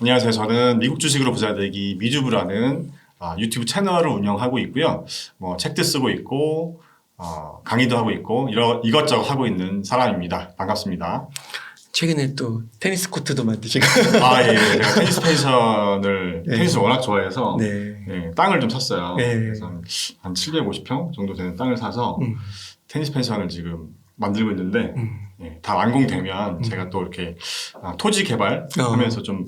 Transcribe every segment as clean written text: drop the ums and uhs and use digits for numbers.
안녕하세요. 저는 미국 주식으로 부자 되기 미주부라는 유튜브 채널을 운영하고 있고요. 뭐 책도 쓰고 있고 강의도 하고 있고 이것저것 하고 있는 사람입니다. 반갑습니다. 최근에 또 테니스 코트도 만드시고. 예. 제가 테니스 펜션을 네. 테니스를 워낙 좋아해서 네. 땅을 좀 샀어요. 네. 그래서 한 750평 정도 되는 땅을 사서 테니스 펜션을 지금 만들고 있는데 다 완공되면 제가 또 이렇게 토지 개발하면서 좀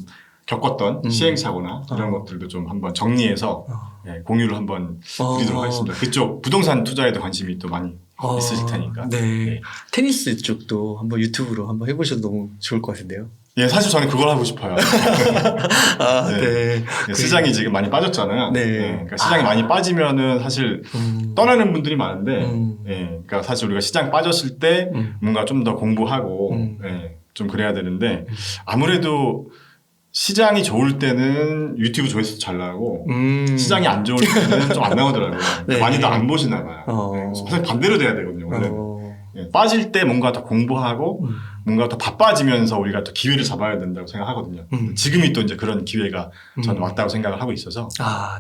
겪었던 시행착오나 이런 것들도 좀 한번 정리해서 공유를 한번 드리도록 하겠습니다. 그쪽 부동산 투자에도 관심이 또 많이 있으실 테니까. 네. 테니스 쪽도 한번 유튜브로 한번 해보셔도 너무 좋을 것 같은데요. 예, 사실 저는 그걸 하고 싶어요. 네. 시장이 지금 많이 빠졌잖아요. 네. 그러니까 시장이 많이 빠지면은 사실 떠나는 분들이 많은데, 그러니까 사실 우리가 시장 빠졌을 때 뭔가 좀 더 공부하고, 좀 그래야 되는데, 아무래도 시장이 좋을 때는 유튜브 조회수 잘 나오고, 시장이 안 좋을 때는 좀 안 나오더라고요. 네. 많이들 안 보시나 봐요. 사실 반대로 돼야 되거든요, 원래는. 빠질 때 뭔가 더 공부하고, 뭔가 더 바빠지면서 우리가 또 기회를 잡아야 된다고 생각하거든요. 지금이 또 이제 그런 기회가 저는 왔다고 생각을 하고 있어서.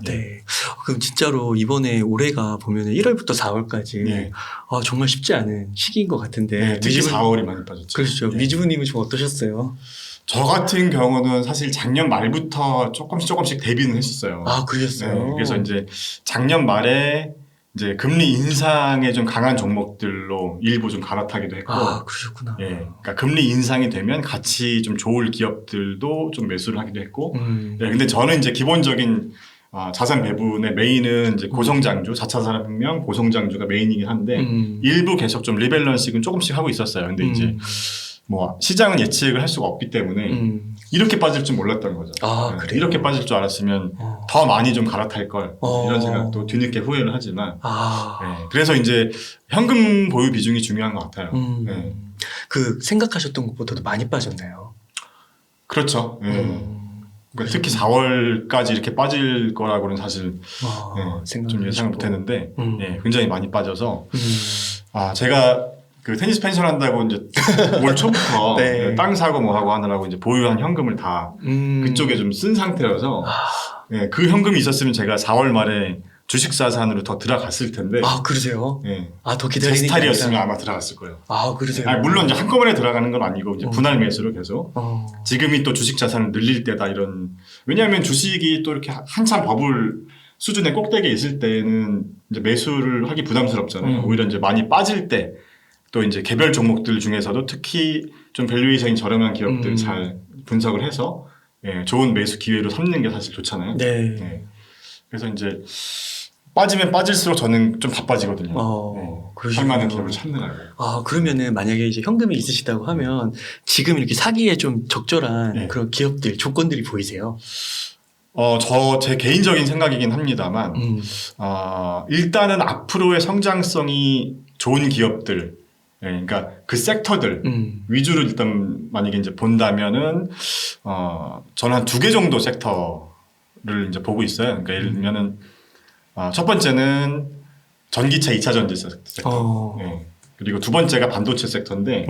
네. 그럼 진짜로 이번에 올해가 보면 1월부터 4월까지 정말 쉽지 않은 시기인 것 같은데. 특히 4월이 많이 빠졌죠. 그렇죠. 미주부님은 좀 어떠셨어요? 저 같은 경우는 사실 작년 말부터 조금씩 대비는 했었어요. 그러셨어요? 그래서 이제 작년 말에 이제 금리 인상에 좀 강한 종목들로 일부 좀 갈아타기도 했고. 그러셨구나. 그러니까 금리 인상이 되면 같이 좀 좋을 기업들도 좀 매수를 하기도 했고. 근데 저는 이제 기본적인 자산 배분의 메인은 이제 고성장주, 4차 산업혁명, 고성장주가 메인이긴 한데 일부 계속 좀 리밸런싱은 조금씩 하고 있었어요. 근데 이제 뭐 시장은 예측을 할 수가 없기 때문에 이렇게 빠질 줄 몰랐던 거죠. 그래요? 이렇게 빠질 줄 알았으면 더 많이 좀 갈아탈 걸 이런 생각도 뒤늦게 후회를 하지만 그래서 이제 현금 보유 비중이 중요한 것 같아요. 그 생각하셨던 것보다도 많이 빠졌나요? 그렇죠. 그러니까 특히 4월까지 이렇게 빠질 거라고는 사실 좀 예상을 못했는데 굉장히 많이 빠져서 제가 그 테니스 펜션 한다고 이제 올 초부터 땅 사고 뭐 하고 하느라고 이제 보유한 현금을 다 그쪽에 좀 쓴 상태여서 그 현금이 있었으면 제가 4월 말에 주식 자산으로 더 들어갔을 텐데. 그러세요? 더 제 기다리는 스타일이었으면 아마 들어갔을 거예요. 그러세요? 물론 이제 한꺼번에 들어가는 건 아니고 이제 분할 매수로 계속. 지금이 또 주식 자산을 늘릴 때다 이런. 왜냐하면 주식이 또 이렇게 한참 버블 수준의 꼭대기에 있을 때는 이제 매수를 하기 부담스럽잖아요. 오히려 이제 많이 빠질 때. 또 이제 개별 종목들 중에서도 특히 좀 밸류에이션이 저렴한 기업들 잘 분석을 해서 좋은 매수 기회로 삼는 게 사실 좋잖아요. 그래서 이제 빠지면 빠질수록 저는 좀 바빠지거든요. 할 만한 기업을 찾느라고. 그러면은 만약에 이제 현금이 있으시다고 하면 지금 이렇게 사기에 좀 적절한 그런 기업들, 조건들이 보이세요? 제 개인적인 생각이긴 합니다만, 일단은 앞으로의 성장성이 좋은 기업들, 그러니까 그 섹터들 위주로 일단 만약에 이제 본다면은 저는 한 2개 정도 섹터를 이제 보고 있어요. 그러니까 예를 들면은 첫 번째는 전기차 2차 전지 섹터. 그리고 두 번째가 반도체 섹터인데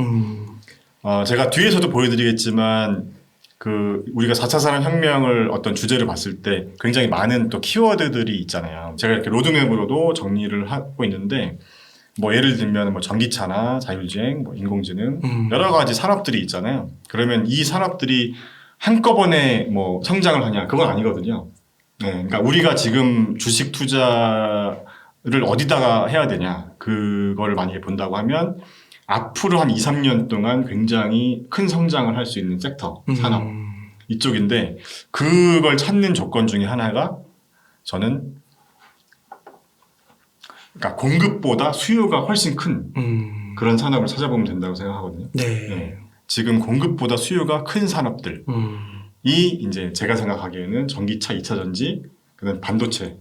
제가 뒤에서도 보여드리겠지만 그 우리가 4차 산업혁명을 어떤 주제로 봤을 때 굉장히 많은 또 키워드들이 있잖아요. 제가 이렇게 로드맵으로도 정리를 하고 있는데 뭐 예를 들면 뭐 전기차나 자율주행, 뭐 인공지능 여러 가지 산업들이 있잖아요. 그러면 이 산업들이 한꺼번에 뭐 성장을 하냐 그건 아니거든요. 그러니까 우리가 지금 주식 투자를 어디다가 해야 되냐 그거를 만약에 본다고 하면 앞으로 한 2, 3년 동안 굉장히 큰 성장을 할 수 있는 섹터, 산업 이쪽인데 그걸 찾는 조건 중에 하나가 저는 그러니까 공급보다 수요가 훨씬 큰 그런 산업을 찾아보면 된다고 생각하거든요. 지금 공급보다 수요가 큰 산업들이 이제 제가 생각하기에는 전기차, 2차 전지, 그다음 반도체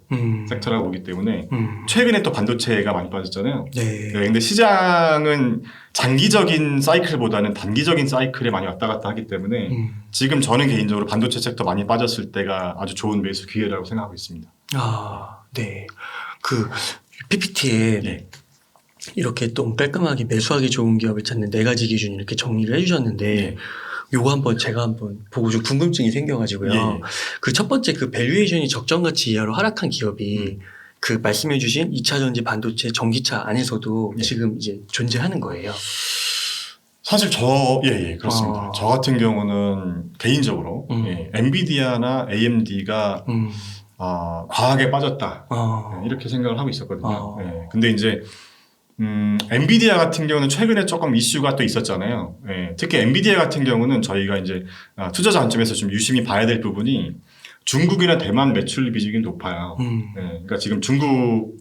섹터라고 보기 때문에 최근에 또 반도체가 많이 빠졌잖아요. 근데 시장은 장기적인 사이클보다는 단기적인 사이클에 많이 왔다 갔다 하기 때문에 지금 저는 개인적으로 반도체 섹터 많이 빠졌을 때가 아주 좋은 매수 기회라고 생각하고 있습니다. 그 PPT에 이렇게 또 깔끔하게 매수하기 좋은 기업을 찾는 4가지 기준 이렇게 정리를 해주셨는데 요거 제가 한번 보고 좀 궁금증이 생겨가지고요. 예. 그 첫 번째 그 밸류에이션이 적정 가치 이하로 하락한 기업이 그 말씀해주신 2차 전지 반도체 전기차 안에서도 예. 지금 이제 존재하는 거예요. 사실 그렇습니다. 저 같은 경우는 개인적으로 엔비디아나 AMD가 과하게 빠졌다 이렇게 생각을 하고 있었거든요. 근데 이제 엔비디아 같은 경우는 최근에 조금 이슈가 또 있었잖아요. 특히 엔비디아 같은 경우는 저희가 이제 투자자 관점에서 좀 유심히 봐야 될 부분이 중국이나 대만 매출 비중이 높아요. 그러니까 지금 중국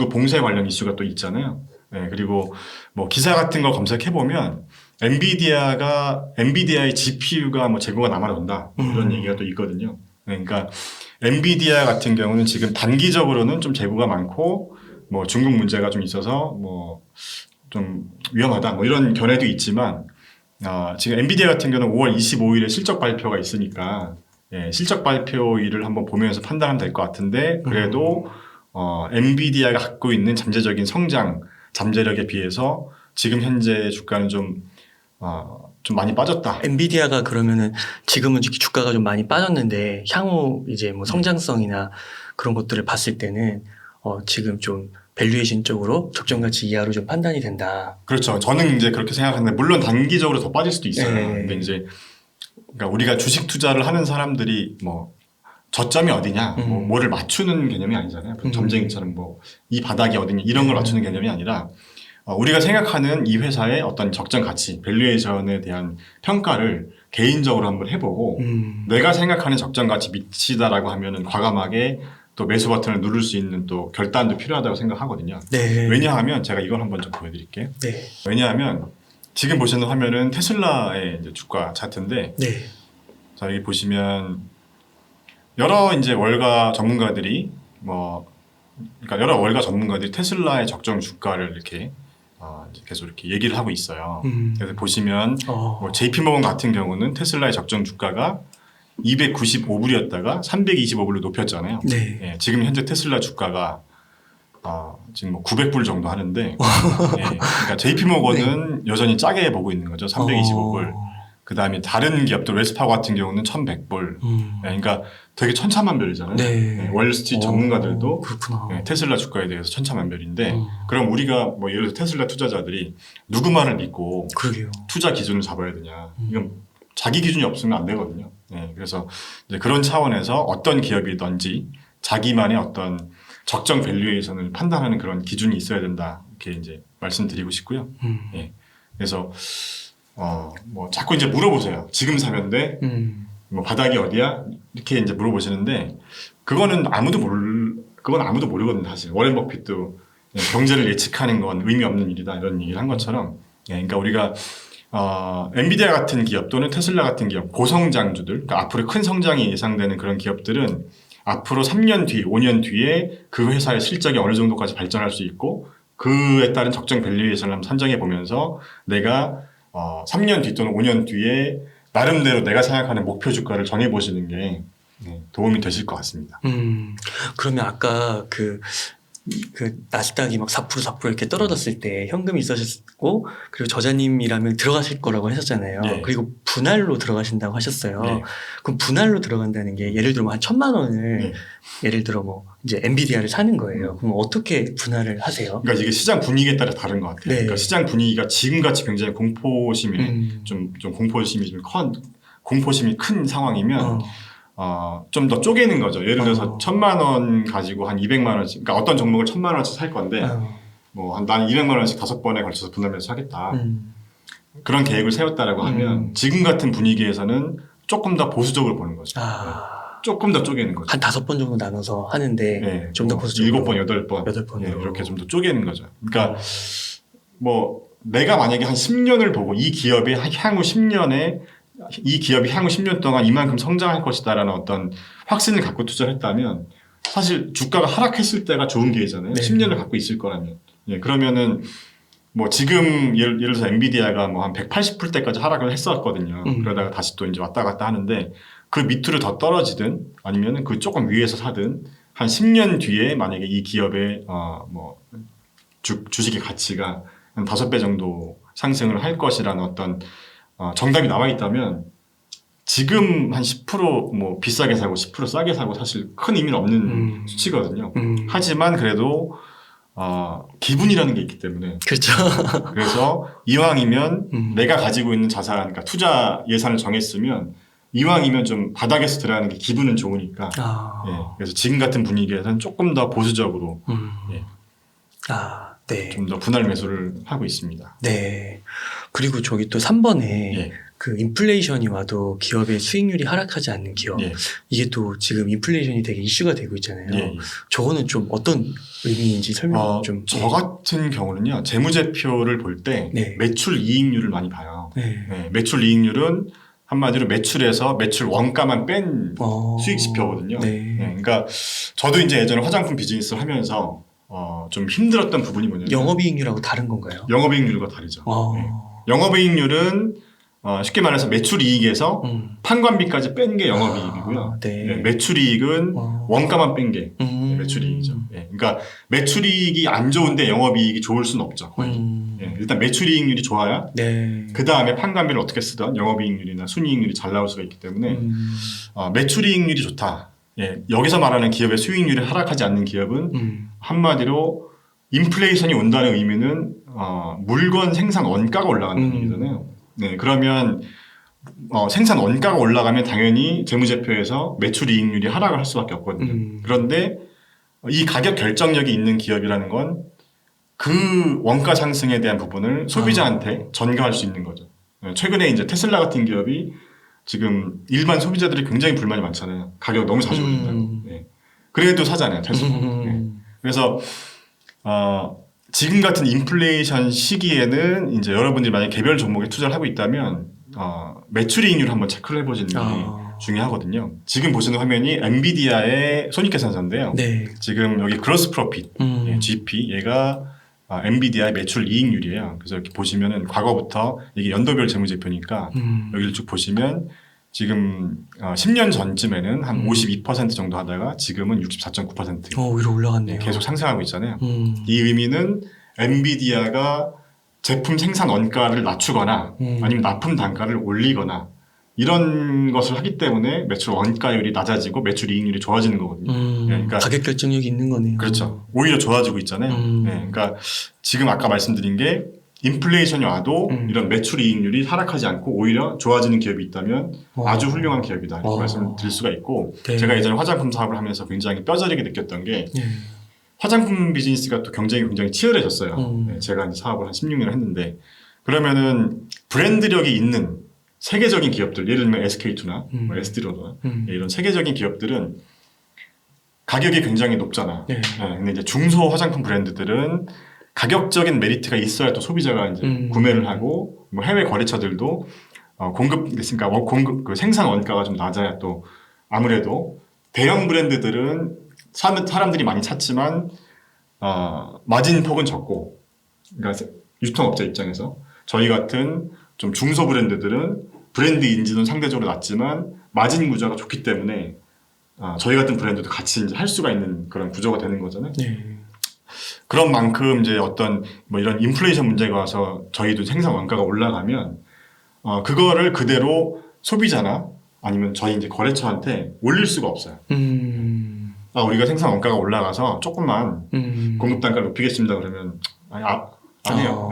봉쇄 관련 이슈가 또 있잖아요. 그리고 뭐 기사 같은 거 검색해 보면 엔비디아의 GPU가 뭐 재고가 남아돈다 이런 얘기가 또 있거든요. 그러니까 엔비디아 같은 경우는 지금 단기적으로는 좀 재고가 많고 뭐 중국 문제가 좀 있어서 뭐 좀 위험하다 뭐 이런 견해도 있지만 지금 엔비디아 같은 경우는 5월 25일에 실적 발표가 있으니까 실적 발표일을 한번 보면서 판단하면 될 것 같은데 그래도 엔비디아가 갖고 있는 잠재적인 성장 잠재력에 비해서 지금 현재 주가는 좀 많이 빠졌다. 엔비디아가 그러면은 지금은 주가가 좀 많이 빠졌는데 향후 이제 뭐 성장성이나 그런 것들을 봤을 때는 지금 좀 밸류에이션 쪽으로 적정 가치 이하로 좀 판단이 된다. 그렇죠. 저는 이제 그렇게 생각하는데 물론 단기적으로 더 빠질 수도 있어요. 근데 이제 그러니까 우리가 주식 투자를 하는 사람들이 뭐 저점이 어디냐, 뭐를 맞추는 개념이 아니잖아요. 점쟁이처럼 뭐 이 바닥이 어디냐 이런 걸 맞추는 개념이 아니라 우리가 생각하는 이 회사의 어떤 적정 가치, 밸류에이션에 대한 평가를 개인적으로 한번 해보고 내가 생각하는 적정 가치 미치다라고 하면은 과감하게 또 매수 버튼을 누를 수 있는 또 결단도 필요하다고 생각하거든요. 왜냐하면 제가 이걸 한번 좀 보여드릴게요. 왜냐하면 지금 보시는 화면은 테슬라의 이제 주가 차트인데, 자 여기 보시면 여러 이제 월가 전문가들이 그러니까 여러 월가 전문가들이 테슬라의 적정 주가를 이렇게 계속 이렇게 얘기를 하고 있어요. 그래서 보시면 뭐 JP모건 같은 경우는 테슬라의 적정 주가가 295불이었다가 325불로 높였잖아요. 지금 현재 테슬라 주가가 지금 뭐 900불 정도 하는데, 그러니까 JP모건은 여전히 짜게 보고 있는 거죠. 325불. 그 다음에 다른 기업들 웰스파고 같은 경우는 1100불. 그러니까 되게 천차만별이잖아요. 월스트리트 전문가들도 테슬라 주가에 대해서 천차만별인데, 그럼 우리가 뭐 예를 들어 테슬라 투자자들이 누구 말을 믿고 투자 기준을 잡아야 되냐? 이건 자기 기준이 없으면 안 되거든요. 그래서 이제 그런 차원에서 어떤 기업이든지 자기만의 어떤 적정 밸류에이션을 판단하는 그런 기준이 있어야 된다. 이렇게 이제 말씀드리고 싶고요. 그래서 뭐 자꾸 이제 물어보세요. 지금 사면 돼? 뭐 바닥이 어디야? 이렇게 이제 물어보시는데 그건 아무도 모르거든요, 사실. 워렌 버핏도 경제를 예측하는 건 의미 없는 일이다 이런 얘기를 한 것처럼, 그러니까 우리가 엔비디아 같은 기업 또는 테슬라 같은 기업, 고성장주들, 그러니까 앞으로 큰 성장이 예상되는 그런 기업들은 앞으로 3년 뒤, 5년 뒤에 그 회사의 실적이 어느 정도까지 발전할 수 있고 그에 따른 적정 밸류에이션을 한번 산정해 보면서 내가 3년 뒤 또는 5년 뒤에 나름대로 내가 생각하는 목표 주가를 정해보시는 게 도움이 되실 것 같습니다. 그러면 아까 그 나스닥이 막 4% 이렇게 떨어졌을 때 현금이 있으셨고 그리고 저자님이라면 들어가실 거라고 하셨잖아요. 그리고 분할로 들어가신다고 하셨어요. 그럼 분할로 들어간다는 게 예를 들어 한 1,000만 원을 예를 들어 뭐 이제 엔비디아를 사는 거예요. 그럼 어떻게 분할을 하세요? 그러니까 이게 시장 분위기에 따라 다른 것 같아요. 그러니까 시장 분위기가 지금같이 굉장히 공포심이 공포심이 큰 상황이면 좀 더 쪼개는 거죠. 예를 들어서 1,000만 원 가지고 한 200만 원씩, 그러니까 어떤 종목을 1,000만 원씩 살 건데, 나는 200만 원씩 5번에 걸쳐서 분할해서 하겠다. 그런 계획을 세웠다라고 하면, 지금 같은 분위기에서는 조금 더 보수적으로 보는 거죠. 조금 더 쪼개는 거죠. 한 5번 정도 나눠서 하는데, 좀 더 보수적으로. 7번, 8번. 이렇게 좀 더 쪼개는 거죠. 그러니까, 내가 만약에 한 10년을 보고 이 기업의 향후 10년에 이 기업이 향후 10년 동안 이만큼 성장할 것이다라는 어떤 확신을 갖고 투자를 했다면 사실 주가가 하락했을 때가 좋은 기회잖아요. 10년을 갖고 있을 거라면. 그러면은 뭐 지금 예를 들어서 엔비디아가 뭐 한 180불 때까지 하락을 했었거든요. 그러다가 다시 또 이제 왔다 갔다 하는데 그 밑으로 더 떨어지든 아니면은 그 조금 위에서 사든 한 10년 뒤에 만약에 이 기업의 주식의 가치가 한 5배 정도 상승을 할 것이라는 어떤 정답이 나와 있다면 지금 한 10%뭐 비싸게 사고 10% 싸게 사고 사실 큰 의미는 없는 수치거든요. 하지만 그래도 기분이라는 게 있기 때문에 그렇죠. 그래서 이왕이면 내가 가지고 있는 자산, 그러니까 투자 예산을 정했으면 이왕이면 좀 바닥에서 들어가는 게 기분은 좋으니까 예, 그래서 지금 같은 분위기에서는 조금 더 보수적으로 예, 네. 좀 더 분할 매수를 하고 있습니다. 네. 그리고 저기 또 3번에 예. 그 인플레이션이 와도 기업의 수익률이 하락하지 않는 기업. 예. 이게 또 지금 인플레이션이 되게 이슈가 되고 있잖아요. 예. 저거는 좀 어떤 의미인지 설명 좀. 저 같은 경우는요, 재무제표를 볼 때 네. 매출 이익률을 많이 봐요. 네. 네, 매출 이익률은 한마디로 매출에서 매출 원가만 뺀 수익 지표거든요. 네. 네, 그러니까 저도 이제 예전에 화장품 비즈니스를 하면서 좀 힘들었던 부분이 뭐냐면 영업이익률하고 다른 건가요? 영업이익률과 다르죠. 네. 영업이익률은 쉽게 말해서 매출이익에서 판관비까지 뺀 게 영업이익이고요. 네. 네, 매출이익은 원가만 뺀 게 매출이익이죠. 네, 그러니까 매출이익이 안 좋은데 영업이익이 좋을 수는 없죠. 거의. 네, 일단 매출이익률이 좋아야 네. 그 다음에 판관비를 어떻게 쓰던 영업이익률이나 순이익률이 잘 나올 수가 있기 때문에 매출이익률이 좋다. 예, 여기서 말하는 기업의 수익률이 하락하지 않는 기업은 한마디로 인플레이션이 온다는 의미는 물건 생산 원가가 올라간다는 얘기잖아요. 네, 그러면 생산 원가가 올라가면 당연히 재무제표에서 매출이익률이 하락을 할 수밖에 없거든요. 그런데 이 가격 결정력이 있는 기업이라는 건 그 원가 상승에 대한 부분을 소비자한테 전가할 수 있는 거죠. 최근에 이제 테슬라 같은 기업이 지금 일반 소비자들이 굉장히 불만이 많잖아요. 가격 너무 자주 올린다고. 네. 그래도 사잖아요, 테슬라. 네. 그래서 지금 같은 인플레이션 시기에는 이제 여러분들이 만약 개별 종목에 투자를 하고 있다면 매출이익률 한번 체크를 해보시는 게 중요하거든요. 지금 보시는 화면이 엔비디아의 손익계산서인데요. 네. 지금 여기 그로스 프로핏, GP, 얘가 엔비디아의 매출 이익률이에요. 그래서 이렇게 보시면은 과거부터 이게 연도별 재무제표니까 여기를 쭉 보시면 지금 10년 전쯤에는 한 52% 정도 하다가 지금은 64.9% 위로 올라갔네요. 계속 상승하고 있잖아요. 이 의미는 엔비디아가 제품 생산 원가를 낮추거나 아니면 납품 단가를 올리거나 이런 것을 하기 때문에 매출 원가율이 낮아지고 매출 이익률이 좋아지는 거거든요. 그러니까 가격 결정력이 있는 거네요. 그렇죠. 오히려 좋아지고 있잖아요. 네, 그러니까 지금 아까 말씀드린 게 인플레이션이 와도 이런 매출 이익률이 하락하지 않고 오히려 좋아지는 기업이 있다면 아주 훌륭한 기업이다 이렇게 말씀을 드릴 수가 있고 네. 제가 예전에 화장품 사업을 하면서 굉장히 뼈저리게 느꼈던 게 화장품 비즈니스가 또 경쟁이 굉장히 치열해졌어요. 네, 제가 이제 사업을 한 16년을 했는데 그러면은 브랜드력이 있는 세계적인 기업들, 예를 들면 SK2나 뭐 에스티로나 이런 세계적인 기업들은 가격이 굉장히 높잖아. 네. 근데 이제 중소 화장품 브랜드들은 가격적인 메리트가 있어야 또 소비자가 이제 구매를 하고 뭐 해외 거래처들도 그러니까 공급 그 생산 원가가 좀 낮아야 또 아무래도 대형 브랜드들은 사람들이 많이 찾지만 마진 폭은 적고 그러니까 유통업자 입장에서 저희 같은 좀 중소 브랜드들은 브랜드 인지도는 상대적으로 낮지만 마진 구조가 좋기 때문에 저희 같은 브랜드도 같이 이제 할 수가 있는 그런 구조가 되는 거잖아요. 네. 그런 만큼 이제 어떤 뭐 이런 인플레이션 문제가 와서 저희도 생산 원가가 올라가면 그거를 그대로 소비자나 아니면 저희 이제 거래처한테 올릴 수가 없어요. 우리가 생산 원가가 올라가서 조금만 공급 단가를 높이겠습니다. 그러면 안 해요.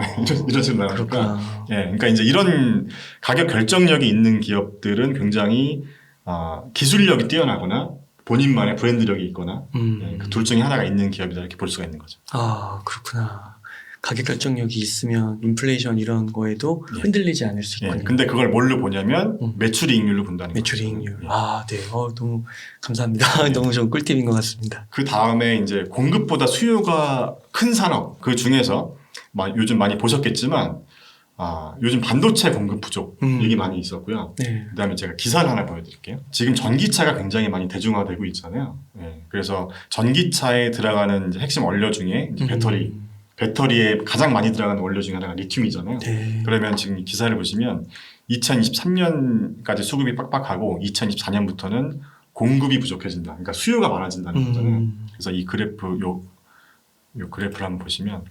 이런 식으로 나오니까. 예, 그러니까 이제 이런 가격 결정력이 있는 기업들은 굉장히 기술력이 뛰어나거나 본인만의 브랜드력이 있거나 예, 그 둘 중에 하나가 있는 기업이다 이렇게 볼 수가 있는 거죠. 그렇구나. 가격 결정력이 있으면 인플레이션 이런 거에도 흔들리지 않을 수 있군요. 근데 그걸 뭘로 보냐면 매출이익률로 본다는 거죠. 매출이익률. 네. 너무 감사합니다. 너무 좋은 꿀팁인 것 같습니다. 그 다음에 이제 공급보다 수요가 큰 산업 그 중에서 요즘 많이 보셨겠지만 요즘 반도체 공급 부족 얘기 많이 있었고요. 네. 그다음에 제가 기사를 하나 보여드릴게요. 지금 전기차가 굉장히 많이 대중화되고 있잖아요. 네. 그래서 전기차에 들어가는 이제 핵심 원료 중에 이제 배터리에 가장 많이 들어가는 원료 중에 하나가 리튬이잖아요. 네. 그러면 지금 이 기사를 보시면 2023년까지 수급이 빡빡하고 2024년부터는 공급이 부족해진다. 그러니까 수요가 많아진다는 거잖아요. 그래서 이 그래프 요 그래프를 한번 보시면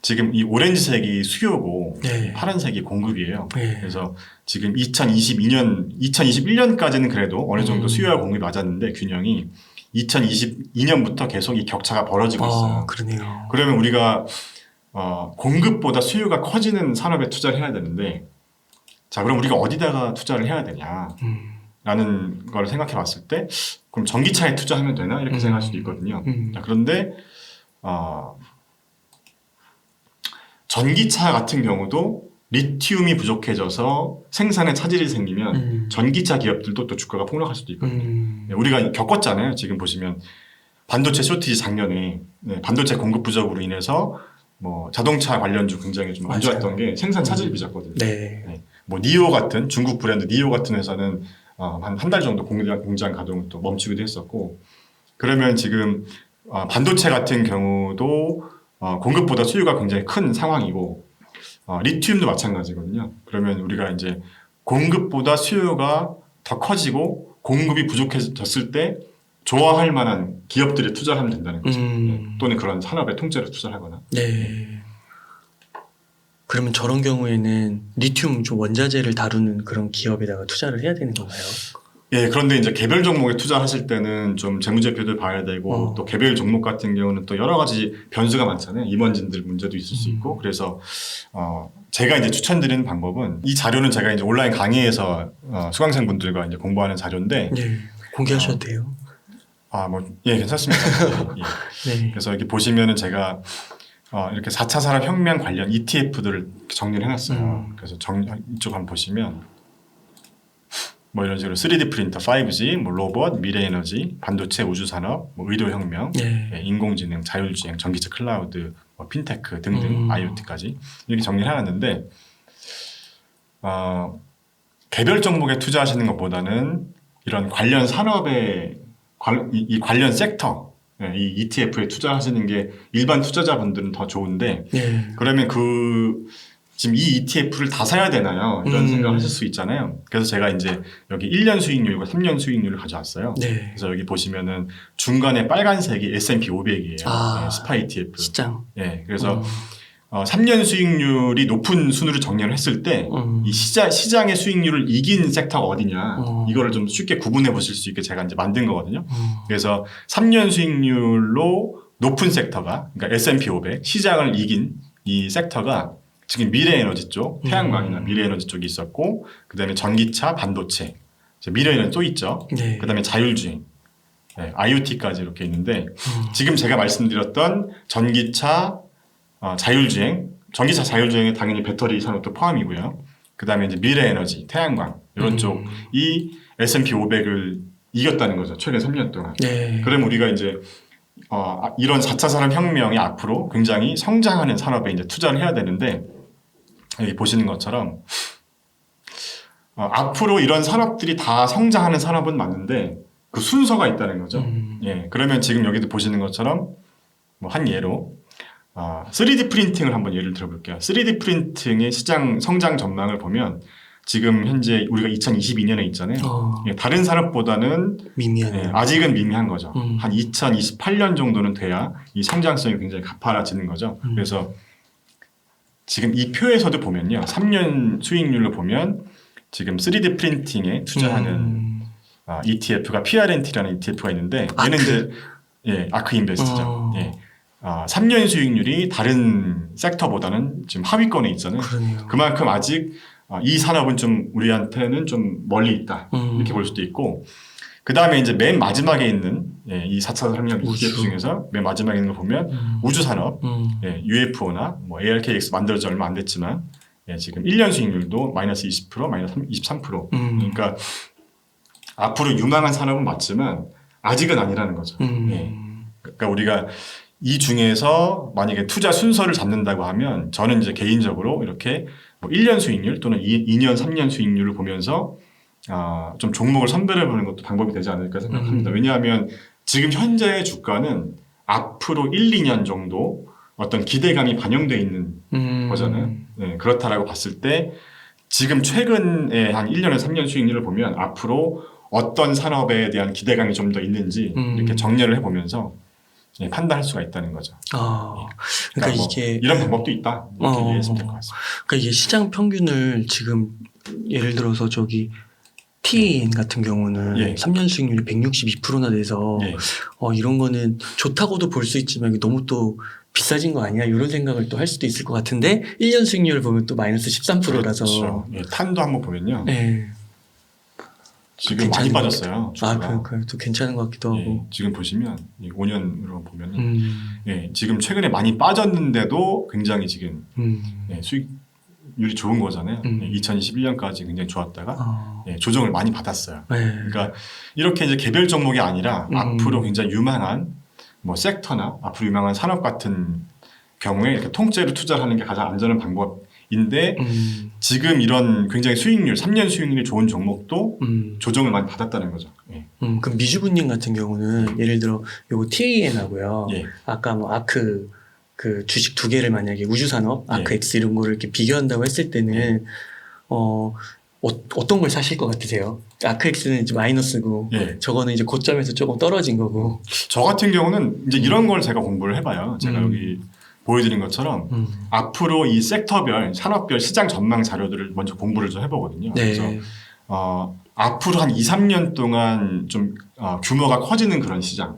지금 이 오렌지색이 수요고 네. 파란색이 공급이에요. 네. 그래서 지금 2021년까지는 그래도 어느 정도 수요와 공급이 맞았는데 균형이 2022년부터 계속 이 격차가 벌어지고 있어요. 그러네요. 그러면 우리가 공급보다 수요가 커지는 산업에 투자를 해야 되는데, 자, 그럼 우리가 어디다가 투자를 해야 되냐? 라는 걸 생각해 봤을 때, 그럼 전기차에 투자하면 되나? 이렇게 생각할 수도 있거든요. 자, 그런데, 전기차 같은 경우도 리튬이 부족해져서 생산에 차질이 생기면 전기차 기업들도 또 주가가 폭락할 수도 있거든요. 우리가 겪었잖아요. 지금 보시면 반도체 쇼티지 작년에 반도체 공급 부족으로 인해서 뭐 자동차 관련주 굉장히 좀 안 좋았던 게 생산 차질이 빚었거든요. 네. 뭐 니오 같은 중국 브랜드 니오 같은 회사는 한 달 정도 공장 가동을 또 멈추기도 했었고, 그러면 지금 반도체 같은 경우도 공급보다 수요가 굉장히 큰 상황이고, 리튬도 마찬가지거든요. 그러면 우리가 이제 공급보다 수요가 더 커지고 공급이 부족해졌을 때 좋아할 만한 기업들에 투자를 하면 된다는 거죠. 또는 그런 산업에 통째로 투자를 하거나. 네. 그러면 저런 경우에는 리튬 좀 원자재를 다루는 그런 기업에다가 투자를 해야 되는 건가요? 예, 그런데 이제 개별 종목에 투자하실 때는 좀 재무제표도 봐야 되고, 또 개별 종목 같은 경우는 또 여러 가지 변수가 많잖아요. 임원진들 문제도 있을 수 있고, 그래서 제가 이제 추천드리는 방법은, 이 자료는 제가 이제 온라인 강의에서 수강생분들과 이제 공부하는 자료인데, 네, 공개하셔도 돼요. 예, 괜찮습니다. 예. 네. 그래서 이렇게 보시면은 제가 이렇게 4차 산업혁명 관련 ETF들을 정리를 해놨어요. 그래서 이쪽 한번 보시면, 뭐 이런 식으로 3D 프린터, 5G, 뭐 로봇, 미래에너지, 반도체, 우주산업, 뭐 의료혁명, 네. 인공지능, 자율주행, 전기차, 클라우드, 뭐 핀테크 등등 IoT까지 이렇게 정리를 해놨는데, 개별 종목에 투자하시는 것보다는 이런 관련 산업에 이 관련 섹터, 이 ETF에 투자하시는 게 일반 투자자분들은 더 좋은데, 그러면 지금 이 ETF를 다 사야 되나요? 이런 생각을 하실 수 있잖아요. 그래서 제가 이제 여기 1년 수익률과 3년 수익률을 가져왔어요. 네. 그래서 여기 보시면은 중간에 빨간색이 S&P 500이에요. 스파 ETF. 시장. 예. 그래서 3년 수익률이 높은 순으로 정리를 했을 때 이 시장의 수익률을 이긴 섹터가 어디냐, 이거를 좀 쉽게 구분해 보실 수 있게 제가 이제 만든 거거든요. 그래서 3년 수익률로 높은 섹터가, 그러니까 S&P 500 시장을 이긴 이 섹터가 지금 미래에너지 쪽, 태양광이나 미래에너지 쪽이 있었고, 그 다음에 전기차, 반도체, 미래에너지 또 있죠. 네. 그 다음에 자율주행, IoT까지 이렇게 있는데, 지금 제가 말씀드렸던 전기차, 자율주행, 전기차 자율주행에 당연히 배터리 산업도 포함이고요. 그 다음에 이제 미래에너지, 태양광, 이런 쪽이 S&P 500을 이겼다는 거죠. 최근 3년 동안. 네. 그러면 우리가 이제 이런 4차 산업혁명이 앞으로 굉장히 성장하는 산업에 이제 투자를 해야 되는데, 여기 보시는 것처럼 앞으로 이런 산업들이 다 성장하는 산업은 맞는데 그 순서가 있다는 거죠. 예, 그러면 지금 여기도 보시는 것처럼 뭐 한 예로 3D 프린팅을 한번 예를 들어볼게요. 3D 프린팅의 시장 성장 전망을 보면 지금 현재 우리가 2022년에 있잖아요. 예, 다른 산업보다는 미미하네요. 아직은 미미한 거죠. 한 2028년 정도는 돼야 이 성장성이 굉장히 가파라지는 거죠. 그래서 지금 이 표에서도 보면요, 3년 수익률로 보면 지금 3D 프린팅에 투자하는 ETF가 PRNT라는 ETF가 있는데, 얘는 이제 아크 인베스트죠. 3년 수익률이 다른 섹터보다는 지금 하위권에 있잖아요. 그러네요. 그만큼 아직 이 산업은 좀 우리한테는 좀 멀리 있다, 이렇게 볼 수도 있고, 그 다음에 이제 맨 마지막에 있는 이 4차 산업혁명 ETF 중에서 맨 마지막에 있는 거 보면 우주산업, UFO나 뭐 ARKX 만들어져 얼마 안 됐지만 지금 1년 수익률도 마이너스 20%, 마이너스 23%. 그러니까 앞으로 유망한 산업은 맞지만 아직은 아니라는 거죠. 그러니까 우리가 이 중에서 만약에 투자 순서를 잡는다고 하면 저는 이제 개인적으로 이렇게 뭐 1년 수익률 또는 2년, 3년 수익률을 보면서 좀 종목을 선별해 보는 것도 방법이 되지 않을까 생각합니다. 왜냐하면 지금 현재의 주가는 앞으로 1, 2년 정도 어떤 기대감이 반영되어 있는 거잖아요. 네, 그렇다라고 봤을 때 지금 최근에 한 1년에서 3년 수익률을 보면 앞으로 어떤 산업에 대한 기대감이 좀 더 있는지 이렇게 정리를 해보면서 판단할 수가 있다는 거죠. 그러니까 뭐 이게 이런 방법도 있다 이렇게 이해했으면 될 것 같습니다. 그러니까 이게 시장 평균을 지금 예를 들어서 저기 TAN 같은 경우는 3년 수익률이 162%나 돼서 이런 거는 좋다고도 볼 수 있지만 이게 너무 또 비싸진 거 아니야? 이런 생각을 또 할 수도 있을 것 같은데 1년 수익률을 보면 또 마이너스 13%라서 그렇죠. 탄도 한번 보면요. 지금 괜찮은 많이 빠졌어요. 그러니까 또 괜찮은 것 같기도 하고. 지금 보시면 5년으로 보면은 지금 최근에 많이 빠졌는데도 굉장히 지금 수익률이 좋은 거잖아요. 2021년까지 굉장히 좋았다가 조정을 많이 받았어요. 그러니까 이렇게 이제 개별 종목이 아니라 앞으로 굉장히 유망한 뭐 섹터나 앞으로 유망한 산업 같은 경우에 이렇게 통째로 투자를 하는 게 가장 안전한 방법인데 지금 이런 굉장히 수익률, 3년 수익률이 좋은 종목도 조정을 많이 받았다는 거죠. 그럼 미주부님 같은 경우는 예를 들어 요거 TAN하고요. 아까 뭐 아크 그 주식 두 개를 만약에 우주산업, 아크X 이런 거를 이렇게 비교한다고 했을 때는 어떤 걸 사실 것 같으세요? 아크X는 이제 마이너스고 저거는 이제 고점에서 조금 떨어진 거고. 저 같은 경우는 이제 이런 걸 제가 공부를 해봐요. 제가 여기 보여드린 것처럼 앞으로 이 섹터별, 산업별 시장 전망 자료들을 먼저 공부를 좀 해보거든요. 그래서 앞으로 한 2, 3년 동안 좀 규모가 커지는 그런 시장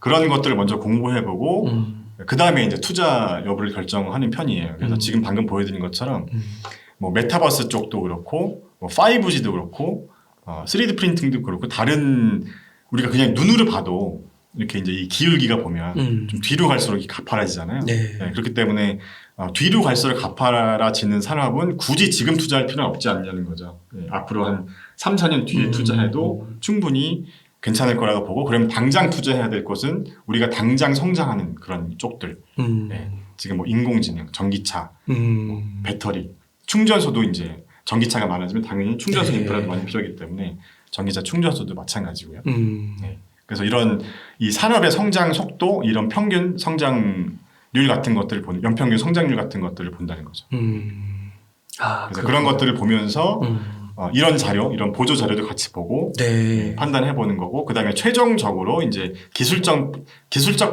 그런 것들을 먼저 공부해보고 그 다음에 이제 투자 여부를 결정하는 편이에요. 그래서 지금 방금 보여드린 것처럼 뭐 메타버스 쪽도 그렇고 뭐 5G도 그렇고 3D 프린팅도 그렇고 다른 우리가 그냥 눈으로 봐도 이렇게 이제 이 기울기가 보면 좀 뒤로 갈수록 가파라지잖아요. 그렇기 때문에 뒤로 갈수록 가파라지는 산업은 굳이 지금 투자할 필요는 없지 않냐는 거죠. 앞으로 한 3, 4년 뒤에 투자해도 충분히 괜찮을 거라고 보고 그러면 당장 투자해야 될 것은 우리가 당장 성장하는 그런 쪽들. 지금 뭐 인공지능, 전기차, 뭐 배터리, 충전소도 이제 전기차가 많아지면 당연히 충전소 인프라도 많이 필요하기 때문에 전기차 충전소도 마찬가지고요. 그래서 이런 이 산업의 성장 속도, 이런 평균 성장률 같은 것들을 보는 연평균 성장률 같은 것들을 본다는 거죠. 그래서 그런 것들을 보면서 이런 자료, 이런 보조 자료도 같이 보고 판단해 보는 거고, 그 다음에 최종적으로 이제 기술적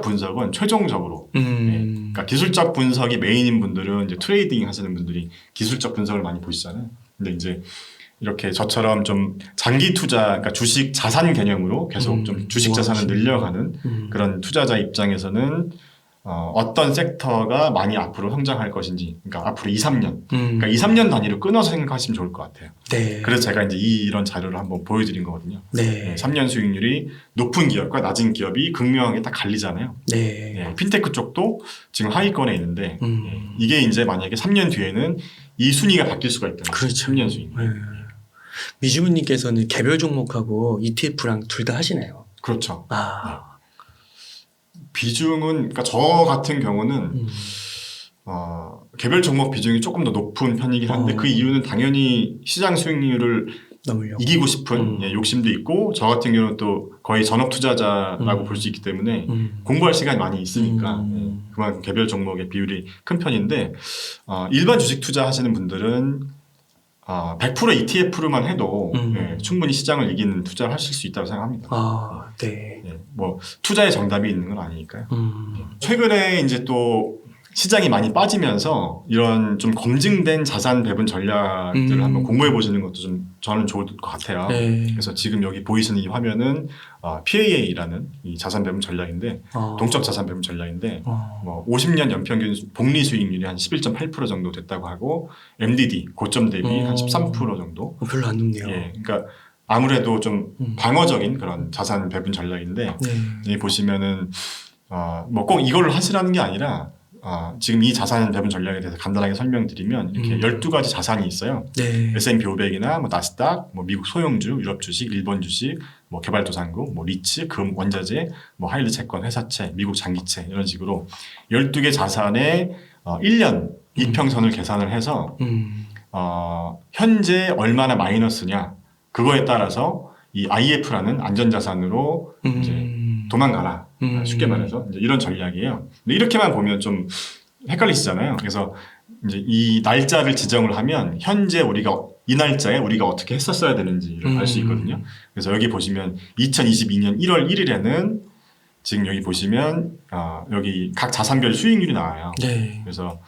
분석은 최종적으로, 그러니까 기술적 분석이 메인인 분들은 이제 트레이딩 하시는 분들이 기술적 분석을 많이 보시잖아요. 근데 이제 이렇게 저처럼 좀 장기 투자, 그러니까 주식 자산 개념으로 계속 좀 주식 자산을 늘려가는 그런 투자자 입장에서는 어떤 섹터가 많이 앞으로 성장할 것인지, 그러니까 앞으로 2, 3년, 그러니까 2, 3년 단위로 끊어서 생각하시면 좋을 것 같아요. 그래서 제가 이제 이런 자료를 한번 보여드린 거거든요. 3년 수익률이 높은 기업과 낮은 기업이 극명하게 딱 갈리잖아요. 핀테크 쪽도 지금 하위권에 있는데 이게 이제 만약에 3년 뒤에는 이 순위가 바뀔 수가 있다는 거죠. 3년 수익률. 미주부님께서는 개별 종목하고 ETF랑 둘 다 하시나요? 그렇죠. 비중은, 그러니까 저 같은 경우는 개별 종목 비중이 조금 더 높은 편이긴 한데 그 이유는 당연히 시장 수익률을 이기고 싶은 욕심도 있고, 저 같은 경우는 또 거의 전업 투자자라고 볼 수 있기 때문에 공부할 시간이 많이 있으니까 그만큼 개별 종목의 비율이 큰 편인데, 일반 주식 투자하시는 분들은 100% ETF로만 해도 충분히 시장을 이기는 투자를 하실 수 있다고 생각합니다. 뭐 투자의 정답이 있는 건 아니니까요. 최근에 이제 또 시장이 많이 빠지면서 이런 좀 검증된 자산 배분 전략들을 한번 공부해 보시는 것도 좀 저는 좋을 것 같아요. 그래서 지금 여기 보이시는 이 화면은 PAA라는 이 자산 배분 전략인데, 동적 자산 배분 전략인데, 뭐 50년 연평균 복리 수익률이 한 11.8% 정도 됐다고 하고, MDD 고점 대비 한 13% 정도. 별로 안 높네요. 그러니까 아무래도 좀 방어적인 그런 자산 배분 전략인데, 여기 보시면은 뭐 꼭 이걸 하시라는 게 아니라, 지금 이 자산 배분 전략에 대해서 간단하게 설명드리면 이렇게 12가지 자산이 있어요. S&P 500이나 뭐 나스닥, 뭐 미국 소형주, 유럽 주식, 일본 주식, 뭐 개발도상국, 뭐 리츠, 금, 원자재, 뭐 하이리 채권, 회사채, 미국 장기채, 이런 식으로 12개 자산의 1년 이평선을 계산을 해서 현재 얼마나 마이너스냐, 그거에 따라서 이 IF라는 안전자산으로 이제 도망가라. 쉽게 말해서 이제 이런 전략이에요. 근데 이렇게만 보면 좀 헷갈리시잖아요. 그래서 이제 이 날짜를 지정을 하면 현재 우리가 이 날짜에 우리가 어떻게 했었어야 되는지를 알 수 있거든요. 그래서 여기 보시면 2022년 1월 1일에는 지금 여기 보시면 여기 각 자산별 수익률이 나와요. 네. 그래서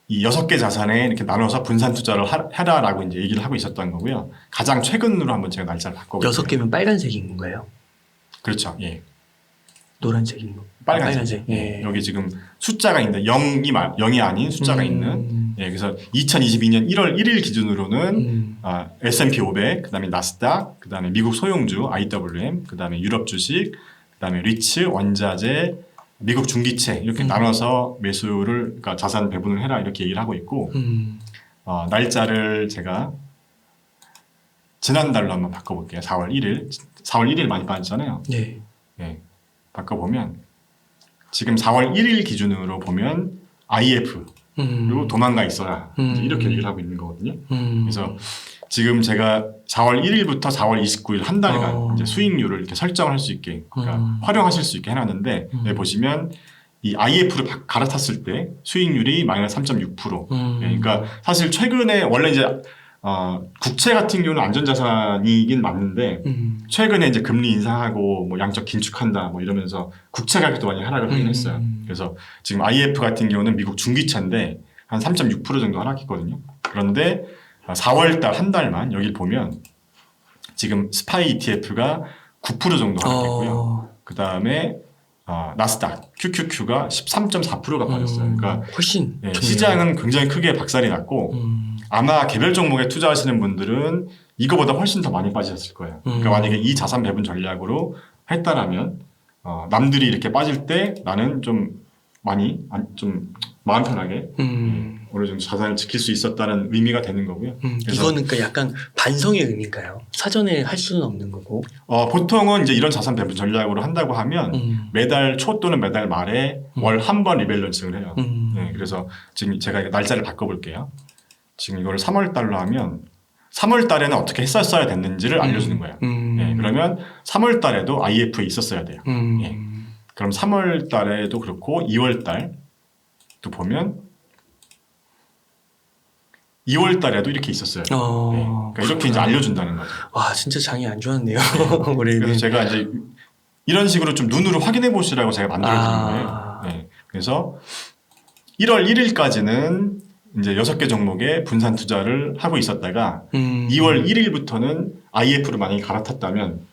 이 6개 자산에 이렇게 나눠서 분산 투자를 해라라고 이제 얘기를 하고 있었던 거고요. 가장 최근으로 한번 제가 날짜를 바꿔볼게요. 6개면 빨간색인 건가요? 그렇죠. 예. 노란색인 거. 빨간색. 예. 여기 지금 숫자가 있는데 0이 아닌 숫자가 있는. 예. 그래서 2022년 1월 1일 기준으로는 S&P 500, 그다음에 나스닥, 그다음에 미국 소형주 IWM, 그다음에 유럽 주식, 그다음에 리츠, 원자재, 미국 중기채 이렇게 나눠서 매수를 그러니까 자산 배분을 해라 이렇게 얘기를 하고 있고 날짜를 제가 지난달로 한번 바꿔볼게요. 4월 1일 많이 빠졌잖아요. 네. 네. 바꿔보면 지금 4월 1일 기준으로 보면 IF 그리고 도망가 있어라 이렇게 얘기를 하고 있는 거거든요. 그래서 지금 제가 4월 1일부터 4월 29일 한 달간 이제 수익률을 이렇게 설정할 수 있게 그러니까 활용하실 수 있게 해놨는데 여기 보시면 이 IF를 갈아탔을 때 수익률이 마이너스 3.6%. 그러니까 사실 최근에 원래 이제 국채 같은 경우는 안전자산이긴 맞는데 최근에 이제 금리 인상하고 뭐 양적 긴축한다 뭐 이러면서 국채 가격도 많이 하락을 하긴 했어요. 그래서 지금 IF 같은 경우는 미국 중기채인데 한 3.6% 정도 하락했거든요. 그런데 4월달 한 달만 여기 보면 지금 스파이 ETF가 9% 정도 하락했고요. 그 다음에 나스닥 QQQ가 13.4%가 빠졌어요. 그러니까 훨씬 시장은 굉장히 크게 박살이 났고 아마 개별 종목에 투자하시는 분들은 이거보다 훨씬 더 많이 빠지셨을 거예요. 그러니까 만약에 이 자산 배분 전략으로 했다라면 남들이 이렇게 빠질 때 나는 좀 좀 마음 편하게 어느 정도 자산을 지킬 수 있었다는 의미가 되는 거고요. 이거는 그러니까 약간 반성의 의미인가요? 사전에 할 수는 없는 거고. 보통은 이제 이런 자산 배분 전략으로 한다고 하면 매달 초 또는 매달 말에 월 한 번 리밸런싱을 해요. 네, 그래서 지금 제가 날짜를 바꿔볼게요. 지금 이거를 3월 달로 하면 3월 달에는 어떻게 했었어야 됐는지를 알려주는 거예요. 네, 그러면 3월 달에도 IF에 있었어야 돼요. 네. 그럼 3월 달에도 그렇고 2월 달도 보면 2월 달에도 이렇게 있었어요. 네. 그러니까 이렇게 이제 알려준다는 거죠. 와, 진짜 장이 안 좋았네요. 네. 그래서 제가 이제 이런 식으로 좀 눈으로 확인해 보시라고 제가 만들어드린 거예요. 네. 그래서 1월 1일까지는 이제 6개 종목에 분산 투자를 하고 있었다가 2월 1일부터는 IF를 많이 갈아탔다면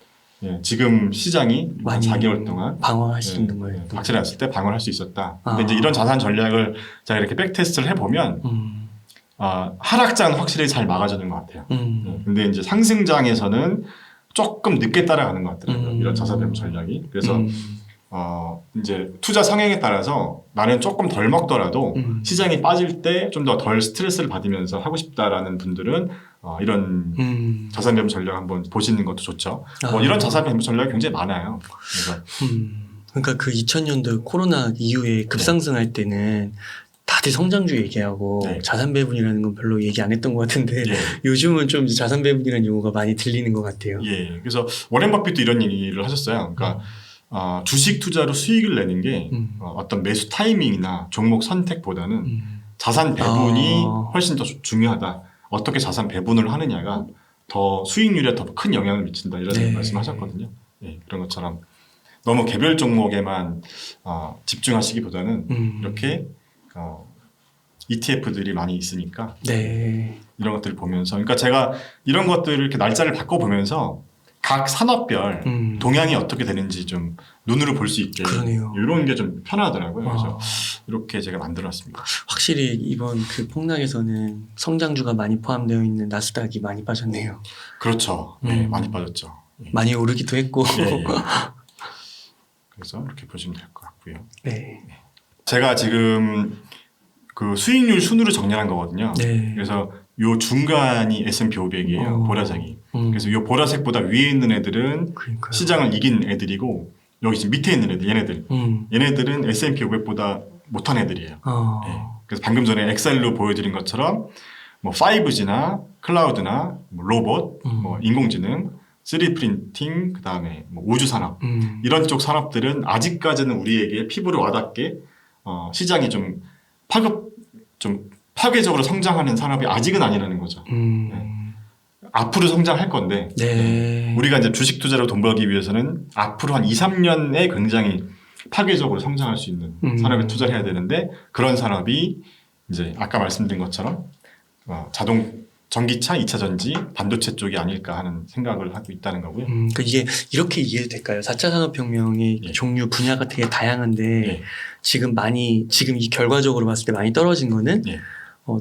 지금 시장이 한 4개월 동안 방어할 수 있는 거예요. 박살이 났을 때 방어할 수 있었다. 근데 이제 이런 자산 전략을 제가 이렇게 백테스트를 해보면 하락장은 확실히 잘 막아주는 것 같아요. 근데 이제 상승장에서는 조금 늦게 따라가는 것 같더라고요. 이런 자산 배분 전략이. 그래서 이제 투자 성향에 따라서 나는 조금 덜 먹더라도 시장이 빠질 때 좀 더 덜 스트레스를 받으면서 하고 싶다라는 분들은 이런 자산 배분 전략 한번 보시는 것도 좋죠. 이런 자산 배분 전략이 굉장히 많아요. 그래서 그러니까 그 2000년도 코로나 이후에 급상승할 때는 다들 성장주 얘기하고 자산 배분이라는 건 별로 얘기 안 했던 것 같은데 요즘은 좀 자산 배분이라는 용어가 많이 들리는 것 같아요. 그래서 워렌 버핏도 이런 얘기를 하셨어요. 그러니까 주식 투자로 수익을 내는 게 어떤 매수 타이밍이나 종목 선택보다는 자산 배분이 훨씬 더 중요하다. 어떻게 자산 배분을 하느냐가 더 수익률에 더 큰 영향을 미친다 이런 말씀하셨거든요. 그런 것처럼 너무 개별 종목에만 집중하시기보다는 이렇게 ETF들이 많이 있으니까 이런 것들을 보면서 그러니까 제가 이런 것들을 이렇게 날짜를 바꿔보면서 각 산업별 동향이 어떻게 되는지 좀 눈으로 볼 수 있게 이런 게 좀 편하더라고요. 그래서 이렇게 제가 만들었습니다. 확실히 이번 그 폭락에서는 성장주가 많이 포함되어 있는 나스닥이 많이 빠졌네요. 그렇죠. 많이 빠졌죠. 많이 오르기도 했고. 그래서 이렇게 보시면 될 것 같고요. 네. 제가 지금 그 수익률 순으로 정렬한 거거든요. 그래서 요 중간이 S&P 500이에요. 보라색이. 그래서 요 보라색보다 위에 있는 애들은 시장을 이긴 애들이고 여기 지금 밑에 있는 애들 얘네들은 S&P 500보다 못한 애들이에요. 그래서 방금 전에 엑셀로 보여드린 것처럼 뭐 5G나 클라우드나 뭐 로봇, 뭐 인공지능, 3D 프린팅, 그 다음에 뭐 우주 산업 이런 쪽 산업들은 아직까지는 우리에게 피부로 와닿게 시장이 좀 파괴적으로 성장하는 산업이 아직은 아니라는 거죠. 앞으로 성장할 건데 네. 우리가 이제 주식 투자로 돈 벌기 위해서는 앞으로 한 2, 3년에 굉장히 파괴적으로 성장할 수 있는 산업에 투자를 해야 되는데 그런 산업이 이제 아까 말씀드린 것처럼 전기차, 2차 전지, 반도체 쪽이 아닐까 하는 생각을 하고 있다는 거고요. 그러니까 이게 이렇게 이해될까요? 4차 산업혁명의 예. 종류 분야가 되게 다양한데 예. 지금 이 결과적으로 봤을 때 많이 떨어진 거는 예.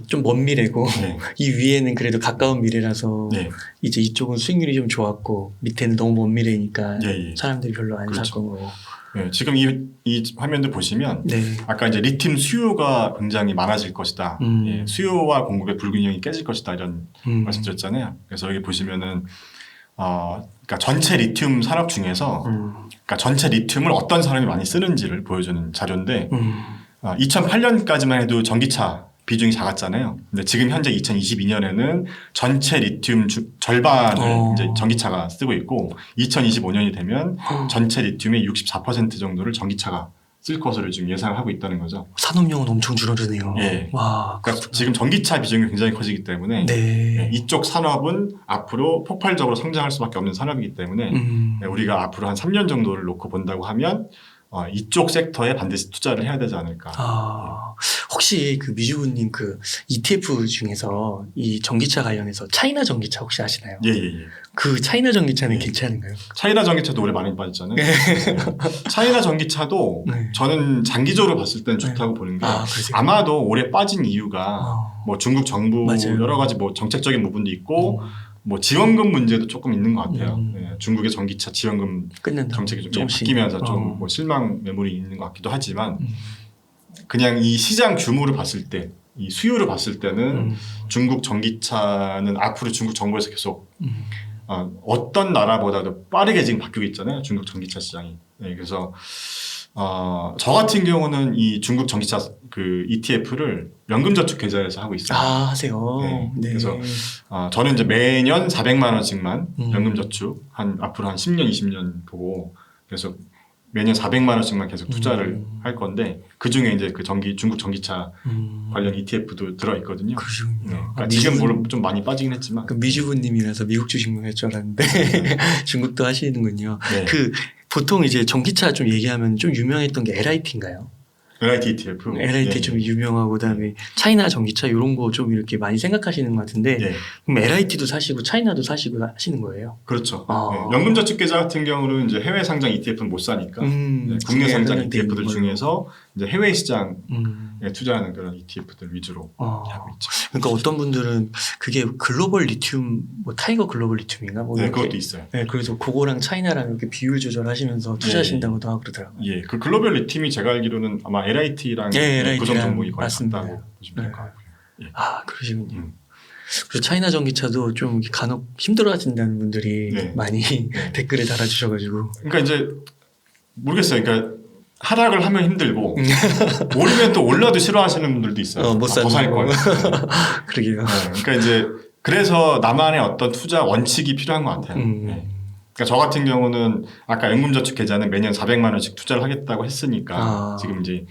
좀 먼 미래고 네. 이 위에는 그래도 가까운 미래라서 네. 이제 이쪽은 수익률이 좀 좋았고 밑에는 너무 먼 미래니까 예. 사람들이 별로 안 살 그렇죠. 거고. 네, 지금 이 화면도 보시면 네. 아까 이제 리튬 수요가 굉장히 많아질 것이다. 예, 수요와 공급의 불균형이 깨질 것이다 이런 말씀드렸잖아요. 그래서 여기 보시면은 그러니까 전체 리튬 산업 중에서 그러니까 전체 리튬을 어떤 사람이 많이 쓰는지를 보여주는 자료인데 2008년까지만 해도 전기차 비중이 작았잖아요. 근데 지금 현재 2022년에는 전체 리튬 절반을 이제 전기차가 쓰고 있고 2025년이 되면 전체 리튬의 64% 정도를 전기차가 쓸 것으로 지금 예상을 하고 있다는 거죠. 산업용은 엄청 줄어드네요. 예. 와, 그러니까 지금 전기차 비중이 굉장히 커지기 때문에 네. 이쪽 산업은 앞으로 폭발적으로 성장할 수밖에 없는 산업이기 때문에 우리가 앞으로 한 3년 정도를 놓고 본다고 하면 이쪽 섹터에 반드시 투자를 해야 되지 않을까. 혹시 그 미주부님 그 ETF 중에서 이 전기차 관련해서 차이나 전기차 혹시 아시나요? 예. 그 차이나 전기차는 예. 괜찮은가요? 차이나 전기차도 올해 많이 빠졌잖아요. 차이나 전기차도 네. 저는 장기적으로 봤을 때는 좋다고 보는 게 그러세요? 아마도 올해 빠진 이유가 뭐 중국 정부 맞아요. 여러 가지 뭐 정책적인 부분도 있고 뭐 지원금 문제도 조금 있는 것 같아요. 예, 중국의 전기차 지원금 끊는다. 정책이 좀 조금씩. 바뀌면서 좀 뭐 실망 매물이 있는 것 같기도 하지만 그냥 이 시장 규모를 봤을 때, 이 수요를 봤을 때는 중국 전기차는 앞으로 중국 정부에서 계속 어떤 나라보다도 빠르게 지금 바뀌고 있잖아요. 중국 전기차 시장이. 네, 그래서 저 같은 경우는 이 중국 전기차 그 ETF를 연금저축 계좌에서 하고 있어요. 하세요. 네. 네. 그래서 저는 이제 매년 400만 원씩만 연금저축 앞으로 한 10년, 20년 보고 그래서 매년 400만 원씩만 계속 투자를 할 건데 그 중에 이제 그 중국 전기차 관련 ETF도 들어 있거든요. 그러시군요. 네. 그러니까 지금 물론 좀 많이 빠지긴 했지만 그 미주부님이라서 미국 주식만 할 줄 알았는데 중국도 하시는군요. 네. 그 보통 이제 전기차 좀 얘기하면 좀 유명했던 게 LIT인가요? LIT ETF. LIT 네. 좀 유명하고 그다음에 차이나 전기차 이런 거 좀 이렇게 많이 생각하시는 것 같은데 네. 그럼 LIT도 사시고 차이나도 사시고 하시는 거예요? 그렇죠. 아. 네. 연금저축계좌 같은 경우는 이제 해외 상장 ETF는 못 사니까 네. 국내 상장 ETF들 중에서 이제 해외 시장에 투자하는 그런 ETF들 위주로 하고 있죠. 그러니까 어떤 분들은 그게 글로벌 리튬, 뭐 타이거 글로벌 리튬인가? 뭐 네, 이렇게. 그것도 있어요. 네, 그래서 그거랑 차이나랑 이렇게 비율 조절하시면서 투자하신다고도 하고 그러더라고요. 예, 그 글로벌 리튬이 제가 알기로는 아마 LIT랑 네, LIT 랑 구성 종목이 거의 맞습니다. 같다고 보시면 될 것 같고요. 예. 그러시군요. 그래서 차이나 전기차도 좀 간혹 힘들어하신다는 분들이 네. 많이 네. 댓글에 달아주셔가지고. 그러니까 이제 모르겠어요. 그러니까 하락을 하면 힘들고 오르면 또 올라도 싫어하시는 분들도 있어요. 못 더 살 걸. 그러게요. 네, 그러니까 이제 그래서 나만의 어떤 투자 원칙이 필요한 것 같아요. 네. 그러니까 저 같은 경우는 아까 연금저축 계좌는 매년 400만 원씩 투자를 하겠다고 했으니까 지금 이제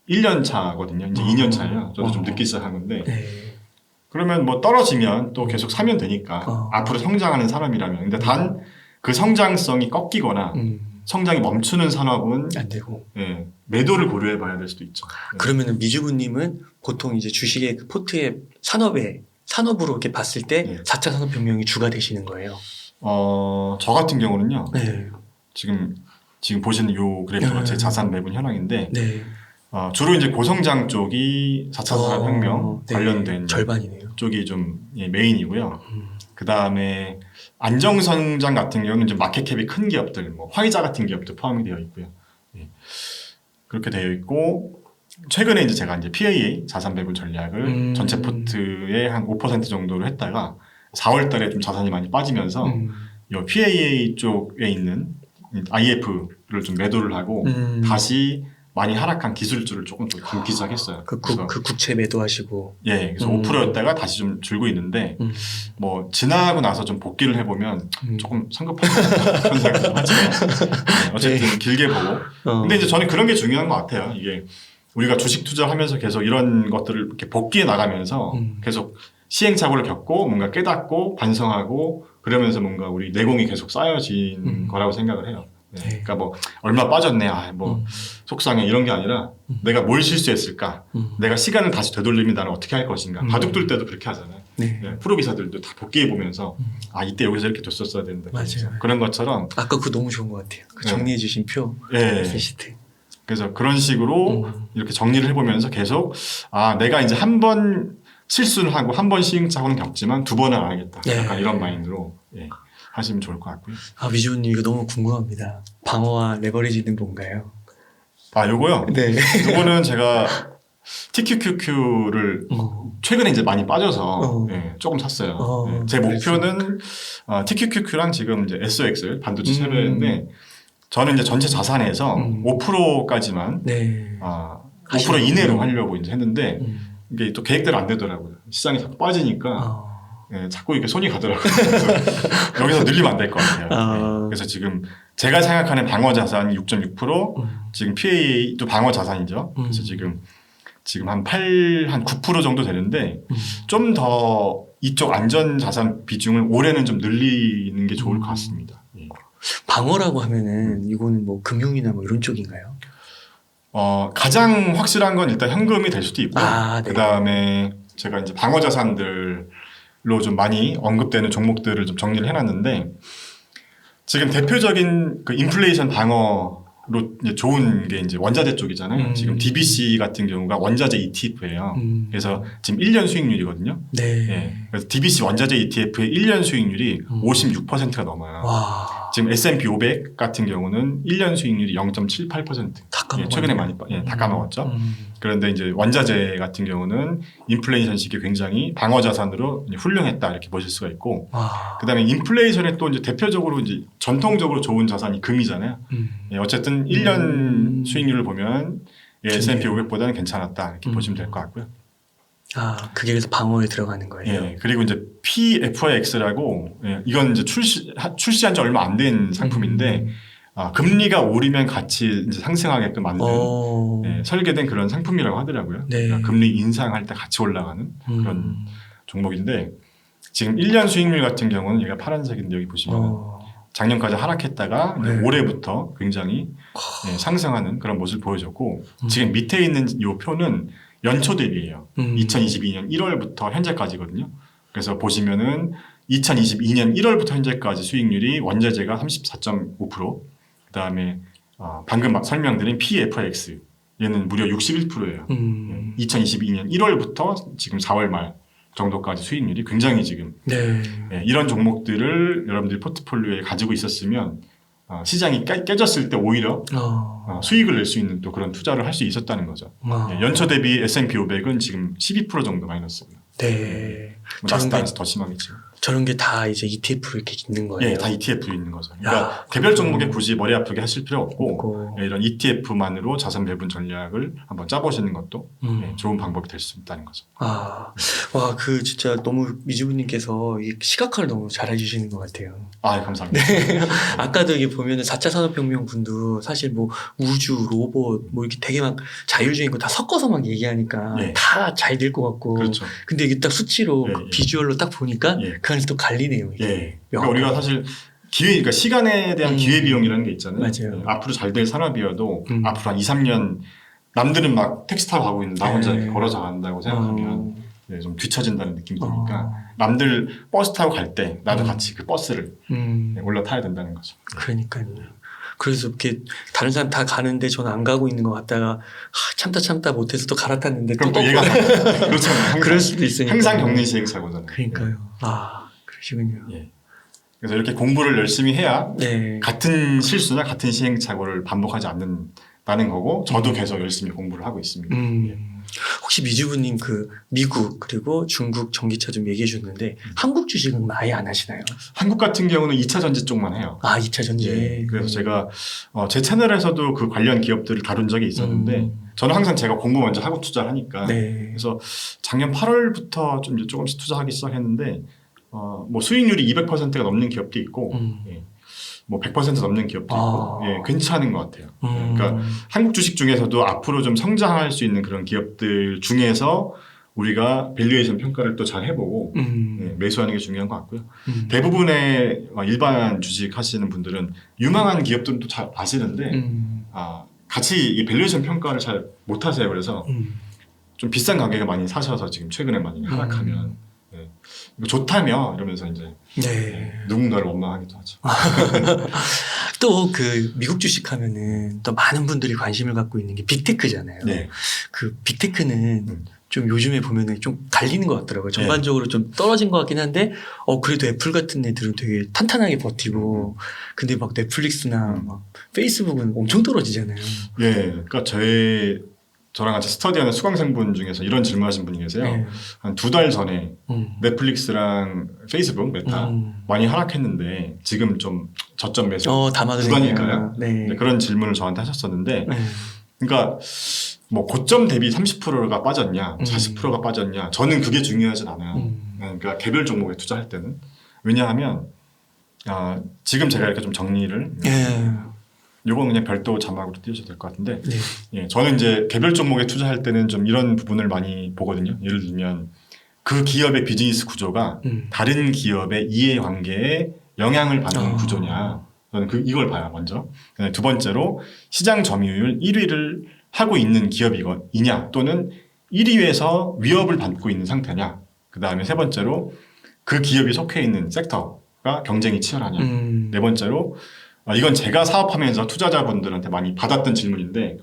1년 차거든요. 이제 2년 차예요. 저도 좀 늦게 시작한 건데 네. 그러면 뭐 떨어지면 또 계속 사면 되니까 앞으로 성장하는 사람이라면 근데 단 그 성장성이 꺾이거나 성장이 멈추는 산업은 안 되고. 예, 매도를 고려해 봐야 될 수도 있죠. 네. 그러면은 미주부님은 보통 이제 주식의 그 포트의 산업으로 이렇게 봤을 때 네. 4차 산업혁명이 주가 되시는 거예요. 저 같은 경우는요. 네. 지금 보시는 요 그래프가 제 자산 매분 현황인데 네. 주로 이제 고성장 쪽이 4차 산업혁명 네. 관련된 절반이네요. 쪽이 좀 메인이고요. 그 다음에 안정성장 같은 경우는 이제 마켓캡이 큰 기업들, 뭐 화이자 같은 기업도 포함이 되어 있고요. 예. 그렇게 되어 있고 최근에 이제 제가 이제 PAA 자산 배분 전략을 전체 포트의 한 5% 정도로 했다가 4월달에 좀 자산이 많이 빠지면서 이 PAA 쪽에 있는 IF를 좀 매도를 하고 다시 많이 하락한 기술주를 조금 더 굴기 시작했어요. 그 국채 매도하시고. 예, 그래서 5%였다가 다시 좀 줄고 있는데 뭐 지나고 나서 좀 복귀를 해보면 조금 성급한 그런 생각이 좀 하지만 어쨌든 네. 길게 보고. 근데 이제 저는 그런 게 중요한 것 같아요. 이게 우리가 주식 투자하면서 계속 이런 것들을 이렇게 복귀해 나가면서 계속 시행착오를 겪고 뭔가 깨닫고 반성하고 그러면서 뭔가 우리 내공이 계속 쌓여진 거라고 생각을 해요. 네. 그러니까 뭐 얼마 빠졌네, 뭐 속상해 이런 게 아니라 내가 뭘 실수했을까, 내가 시간을 다시 되돌리면 나는 어떻게 할 것인가. 바둑둘 때도 그렇게 하잖아요. 네. 네. 프로 기사들도 다 복귀해 보면서 이때 여기서 이렇게 뒀었어야 된다. 맞아요. 그런 것처럼 아까 그거 너무 좋은 것 같아요. 그 정리해주신 표, 시트. 그래서 그런 식으로 이렇게 정리를 해보면서 계속 내가 이제 한 번 실수를 하고 한 번 시행착오는 겪지만 두 번은 안 하겠다. 약간 이런 마인드로 하시면 좋을 것 같고요. 미주님 이거 너무 궁금합니다. 방어와 레버리지는 뭔가요? 요거요? 네. 요거는 제가 TQQQ를 최근에 이제 많이 빠져서 조금 샀어요. 제 목표는 TQQQ랑 지금 이제 SOX 반도체 채널인데 저는 이제 전체 자산에서 5%까지만 5% 이내로 하려고 이제 했는데 이게 또 계획대로 안 되더라고요. 시장이 자꾸 빠지니까 자꾸 이렇게 손이 가더라고요. 그래서 여기서 늘리면 안 될 것 같아요. 그래서 지금 제가 생각하는 방어 자산이 6.6%, 지금 PA도 방어 자산이죠. 그래서 지금 한 9% 정도 되는데 좀 더 이쪽 안전 자산 비중을 올해는 좀 늘리는 게 좋을 것 같습니다. 방어라고 하면은 이거는 뭐 금융이나 뭐 이런 쪽인가요? 가장 확실한 건 일단 현금이 될 수도 있고, 네. 그 다음에 제가 이제 방어 자산들로 좀 많이 언급되는 종목들을 좀 정리를 해놨는데, 지금 대표적인 그 인플레이션 방어로 이제 좋은 게 이제 원자재 쪽이잖아요. 지금 DBC 같은 경우가 원자재 ETF예요. 그래서 지금 1년 수익률이거든요. 네. 그래서 DBC 원자재 ETF의 1년 수익률이 56%가 넘어요. 와. 지금 S&P 500 같은 경우는 1년 수익률이 0.78%. 최근에 많이 다 까먹었죠. 그런데 이제 원자재 같은 경우는 인플레이션 시기에 굉장히 방어 자산으로 훌륭했다 이렇게 보실 수가 있고, 그다음에 인플레이션에 또 이제 대표적으로 이제 전통적으로 좋은 자산이 금이잖아요. 어쨌든 1년 수익률을 보면 S&P 500보다는 괜찮았다 이렇게 보시면 될 것 같고요. 그게 그래서 방어에 들어가는 거예요. 그리고 이제 PFIX라고 이건 이제 출시한 지 얼마 안 된 상품인데 금리가 오르면 같이 이제 상승하게끔 만든 설계된 그런 상품이라고 하더라고요. 그러니까 금리 인상할 때 같이 올라가는 그런 종목인데 지금 1년 수익률 같은 경우는 얘가 파란색인데 여기 보시면 작년까지 하락했다가 올해부터 굉장히 상승하는 그런 모습을 보여줬고 지금 밑에 있는 이 표는 연초 대비예요. 2022년 1월부터 현재까지거든요. 그래서 보시면은 2022년 1월부터 현재까지 수익률이 원자재가 34.5%, 그다음에 방금 막 설명드린 PFX 얘는 무려 61%예요. 2022년 1월부터 지금 4월 말 정도까지 수익률이 굉장히 지금 이런 종목들을 여러분들이 포트폴리오에 가지고 있었으면 시장이 깨졌을 때 오히려 수익을 낼 수 있는 또 그런 투자를 할 수 있었다는 거죠. 연초 대비 S&P 500은 지금 12% 정도 마이너스고요. 나스닥에서 더 심하겠죠. 저런 게 다 이제 ETF로 이렇게 있는 거예요? 다 ETF 있는 거죠. 그러니까 개별 종목에 굳이 머리 아프게 하실 필요 없고 이런 ETF만으로 자산 배분 전략을 한번 짜보시는 것도 좋은 방법이 될 수 있다는 거죠. 그 진짜 너무 미주부님께서 이 시각화를 너무 잘 해주시는 것 같아요. 감사합니다. 아까도 이게 보면은 4차 산업혁명 분도 사실 뭐 우주, 로봇 뭐 이렇게 되게 막 자율주행 거 다 섞어서 막 얘기하니까 다 잘 될 것 같고. 그렇죠. 근데 이게 딱 수치로 그 비주얼로 딱 보니까 그 안에서 또 갈리네요. 그러니까 우리가 사실 그러니까 시간에 대한 기회 비용이라는 게 있잖아요. 맞아요. 앞으로 잘 될 산업이어도 앞으로 한 2, 3년 남들은 막 택시 타고 가고 있는데 나 혼자 이렇게 걸어서 간다고 생각하면 좀 뒤처진다는 느낌이 드니까 남들 버스 타고 갈 때 나도 같이 그 버스를 올라타야 된다는 거죠. 그러니까요. 그래서 이렇게 다른 사람 다 가는데 저는 안 가고 있는 것 같다가 참다 못해서 또 갈아탔는데 그럼 또 얘가 그렇잖아요. 그럴 수도 있으니까. 항상 겪는 시행착오잖아요. 그러니까요. 그러시군요. 그래서 이렇게 공부를 열심히 해야 같은 실수나 같은 시행착오를 반복하지 않는다는 거고 저도 계속 열심히 공부를 하고 있습니다. 혹시 미주부님 그 미국 그리고 중국 전기차 좀 얘기해 주셨는데 한국 주식은 아예 안 하시나요? 한국 같은 경우는 2차 전지 쪽만 해요. 2차 전지. 그래서 제가 제 채널에서도 그 관련 기업들을 다룬 적이 있었는데 저는 항상 제가 공부 먼저 하고 투자를 하니까 그래서 작년 8월부터 좀 이제 조금씩 투자하기 시작했는데 뭐 수익률이 200%가 넘는 기업도 있고 뭐 100% 넘는 기업도 있고 괜찮은 것 같아요. 그러니까 한국 주식 중에서도 앞으로 좀 성장할 수 있는 그런 기업들 중에서 우리가 밸류에이션 평가를 또 잘 해보고 예, 매수하는 게 중요한 것 같고요. 대부분의 일반 주식 하시는 분들은 유망한 기업들은 또 잘 아시는데 같이 이 밸류에이션 평가를 잘 못하세요. 그래서 좀 비싼 가격에 많이 사셔서 지금 최근에 많이 하락하면 예, 이거 좋다며 이러면서 이제 네. 누군가를 원망하기도 하죠. 또 그 미국 주식 하면은 또 많은 분들이 관심을 갖고 있는 게 빅테크잖아요. 네. 그 빅테크는 좀 요즘에 보면은 좀 갈리는 것 같더라고요. 전반적으로 좀 떨어진 것 같긴 한데, 그래도 애플 같은 애들은 되게 탄탄하게 버티고, 근데 막 넷플릭스나 막 페이스북은 엄청 떨어지잖아요. 예, 그러니까 저랑 같이 스터디하는 수강생분 중에서 이런 질문하신 분이 계세요. 네. 한 2달 전에 넷플릭스랑 페이스북 메타 많이 하락했는데 지금 좀 저점 매수 담아도 구간일까요? 네. 네, 그런 질문을 저한테 하셨었는데, 네. 그러니까 뭐 고점 대비 30%가 빠졌냐, 40%가 빠졌냐, 저는 그게 중요하진 않아요. 그러니까 개별 종목에 투자할 때는 왜냐하면 지금 제가 이렇게 좀 정리를 요건 그냥 별도 자막으로 띄우셔도 될 것 같은데, 네. 예, 저는 이제 개별 종목에 투자할 때는 좀 이런 부분을 많이 보거든요. 예를 들면 그 기업의 비즈니스 구조가 다른 기업의 이해관계에 영향을 받는 구조냐, 저는 이걸 봐요 먼저. 두 번째로 시장 점유율 1위를 하고 있는 기업이냐 또는 1위에서 위협을 받고 있는 상태냐. 그 다음에 세 번째로 그 기업이 속해 있는 섹터가 경쟁이 치열하냐. 네 번째로 이건 제가 사업하면서 투자자분들한테 많이 받았던 질문인데,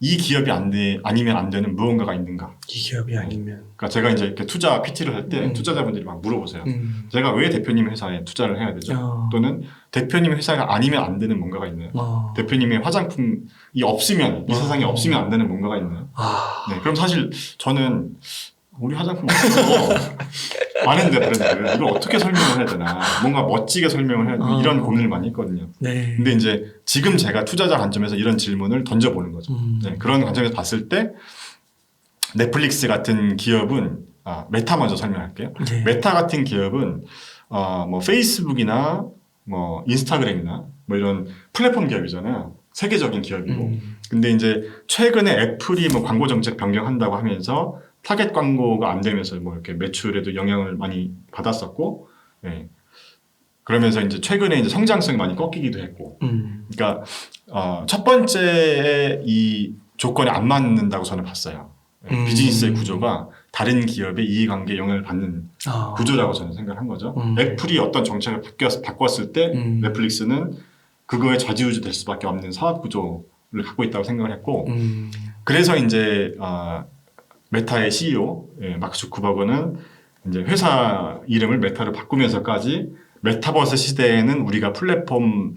이 기업이 아니면 안 되는 무언가가 있는가? 이 기업이 아니면. 그러니까 제가 이제 이렇게 투자 PT를 할 때 투자자분들이 막 물어보세요. 제가 왜 대표님 회사에 투자를 해야 되죠? 또는 대표님 회사가 아니면 안 되는 뭔가가 있나요? 대표님의 화장품이 없으면, 이 세상에 없으면 안 되는 뭔가가 있나요? 네, 그럼 사실 저는 우리 화장품 없어. 많은데 브랜드 이걸 어떻게 설명을 해야 되나, 뭔가 멋지게 설명을 해야 되나, 이런 고민을 많이 했거든요. 네. 근데 이제 지금 제가 투자자 관점에서 이런 질문을 던져보는 거죠. 네, 그런 관점에서 봤을 때 넷플릭스 같은 기업은 메타 먼저 설명할게요. 네. 메타 같은 기업은 뭐 페이스북이나 뭐 인스타그램이나 뭐 이런 플랫폼 기업이잖아요. 세계적인 기업이고. 근데 이제 최근에 애플이 뭐 광고 정책 변경한다고 하면서 타겟 광고가 안 되면서 뭐 이렇게 매출에도 영향을 많이 받았었고, 예. 그러면서 이제 최근에 이제 성장성이 많이 꺾이기도 했고, 그러니까 첫 번째 이 조건이 안 맞는다고 저는 봤어요. 예. 비즈니스의 구조가 다른 기업의 이해관계에 영향을 받는 구조라고 저는 생각한 거죠. 애플이 어떤 정책을 바꿨을 때 넷플릭스는 그거에 좌지우지 될 수밖에 없는 사업 구조를 갖고 있다고 생각을 했고, 그래서 이제 메타의 CEO 마크 주커버그는 이제 회사 이름을 메타로 바꾸면서까지 메타버스 시대에는 우리가 플랫폼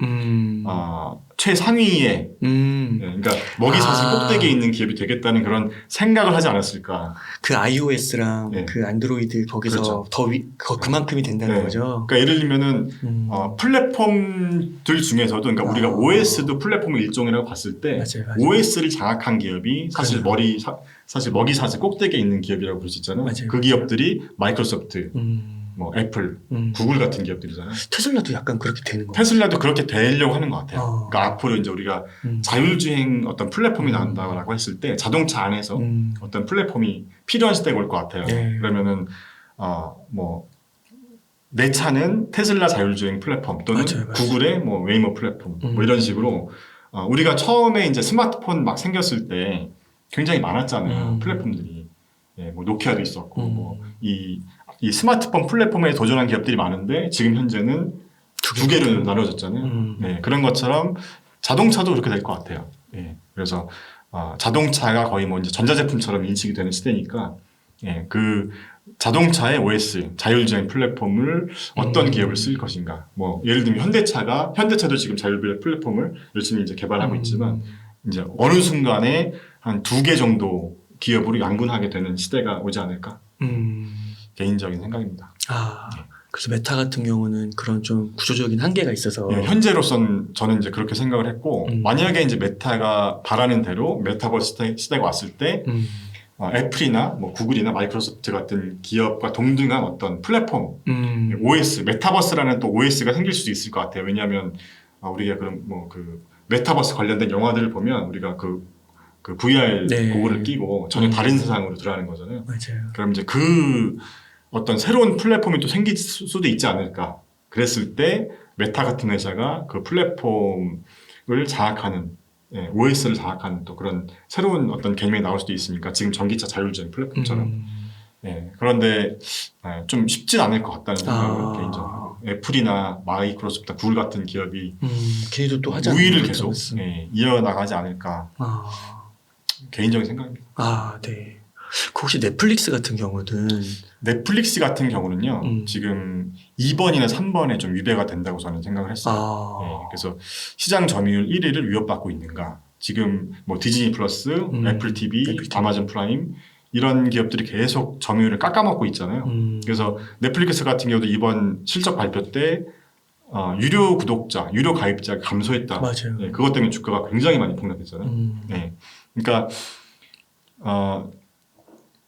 최상위에 그러니까 먹이 사슬 꼭대기에 있는 기업이 되겠다는 그런 생각을 하지 않았을까. 그 iOS랑 그 안드로이드 거기서 그렇죠. 그만큼이 된다는 거죠. 그러니까 예를 들면은 플랫폼들 중에서도, 그러니까 우리가 OS도 플랫폼의 일종이라고 봤을 때 맞아요. OS를 장악한 기업이 사실 사실 먹이 사슬 꼭대기에 있는 기업이라고 볼 수 있잖아요. 맞아요. 그 기업들이 마이크로소프트, 뭐 애플, 구글 같은 기업들이잖아요. 테슬라도 약간 그렇게 되는 거예요. 테슬라도 그렇게 되려고 하는 것 같아요. 그러니까 앞으로 이제 우리가 자율주행 어떤 플랫폼이 나온다고 했을 때 자동차 안에서 어떤 플랫폼이 필요한 시대가 올 것 같아요. 그러면은 뭐 내 차는 테슬라 자율주행 플랫폼 또는 맞아요. 구글의 뭐 웨이모 플랫폼 뭐 이런 식으로 우리가 처음에 이제 스마트폰 막 생겼을 때 굉장히 많았잖아요. 플랫폼들이. 예, 뭐 노키아도 있었고 뭐 이 스마트폰 플랫폼에 도전한 기업들이 많은데 지금 현재는 두 개로 나눠졌잖아요. 네, 그런 것처럼 자동차도 그렇게 될 것 같아요. 예, 그래서 자동차가 거의 뭐 이제 전자제품처럼 인식이 되는 시대니까, 예, 그 자동차의 OS 자율주행 플랫폼을 어떤 기업을 쓸 것인가. 뭐 예를 들면 현대차도 지금 자율주행 플랫폼을 열심히 이제 개발하고 있지만 이제 어느 순간에 한 2개 정도 기업으로 양분하게 되는 시대가 오지 않을까. 개인적인 생각입니다. 그래서 메타 같은 경우는 그런 좀 구조적인 한계가 있어서 현재로선 저는 이제 그렇게 생각을 했고, 만약에 이제 메타가 바라는 대로 메타버스 시대가 왔을 때 애플이나 뭐 구글이나 마이크로소프트 같은 기업과 동등한 어떤 플랫폼 OS, 메타버스라는 또 OS가 생길 수도 있을 것 같아요. 왜냐하면 우리가 그럼 뭐 그 메타버스 관련된 영화들을 보면 우리가 그 그 VR 네. 고글을 끼고 전혀 다른 세상으로 들어가는 거잖아요. 맞아요. 그럼 이제 그 어떤 새로운 플랫폼이 또 생길 수도 있지 않을까. 그랬을 때 메타 같은 회사가 그 플랫폼을 장악하는 OS를 장악하는 또 그런 새로운 어떤 개념이 나올 수도 있으니까 지금 전기차 자율주행 플랫폼처럼 그런데 좀 쉽진 않을 것 같다는 생각을 개인적으로 하고 애플이나 마이크로소프트, 구글 같은 기업이 걔네도 또 하지 우위를 않을까? 계속 이어나가지 않을까 개인적인 생각입니다. 네. 그 혹시 넷플릭스 같은 경우는 넷플릭스 같은 경우는요 지금 2번이나 3번에 좀 위배가 된다고 저는 생각을 했어요. 그래서 시장 점유율 1위를 위협받고 있는가. 지금 뭐 디즈니 플러스, 애플 TV, 아마존 프라임 이런 기업들이 계속 점유율을 깎아먹고 있잖아요. 그래서 넷플릭스 같은 경우도 이번 실적 발표 때 유료 구독자, 유료 가입자가 감소했다. 맞아요. 그것 때문에 주가가 굉장히 많이 폭락했잖아요. 그러니까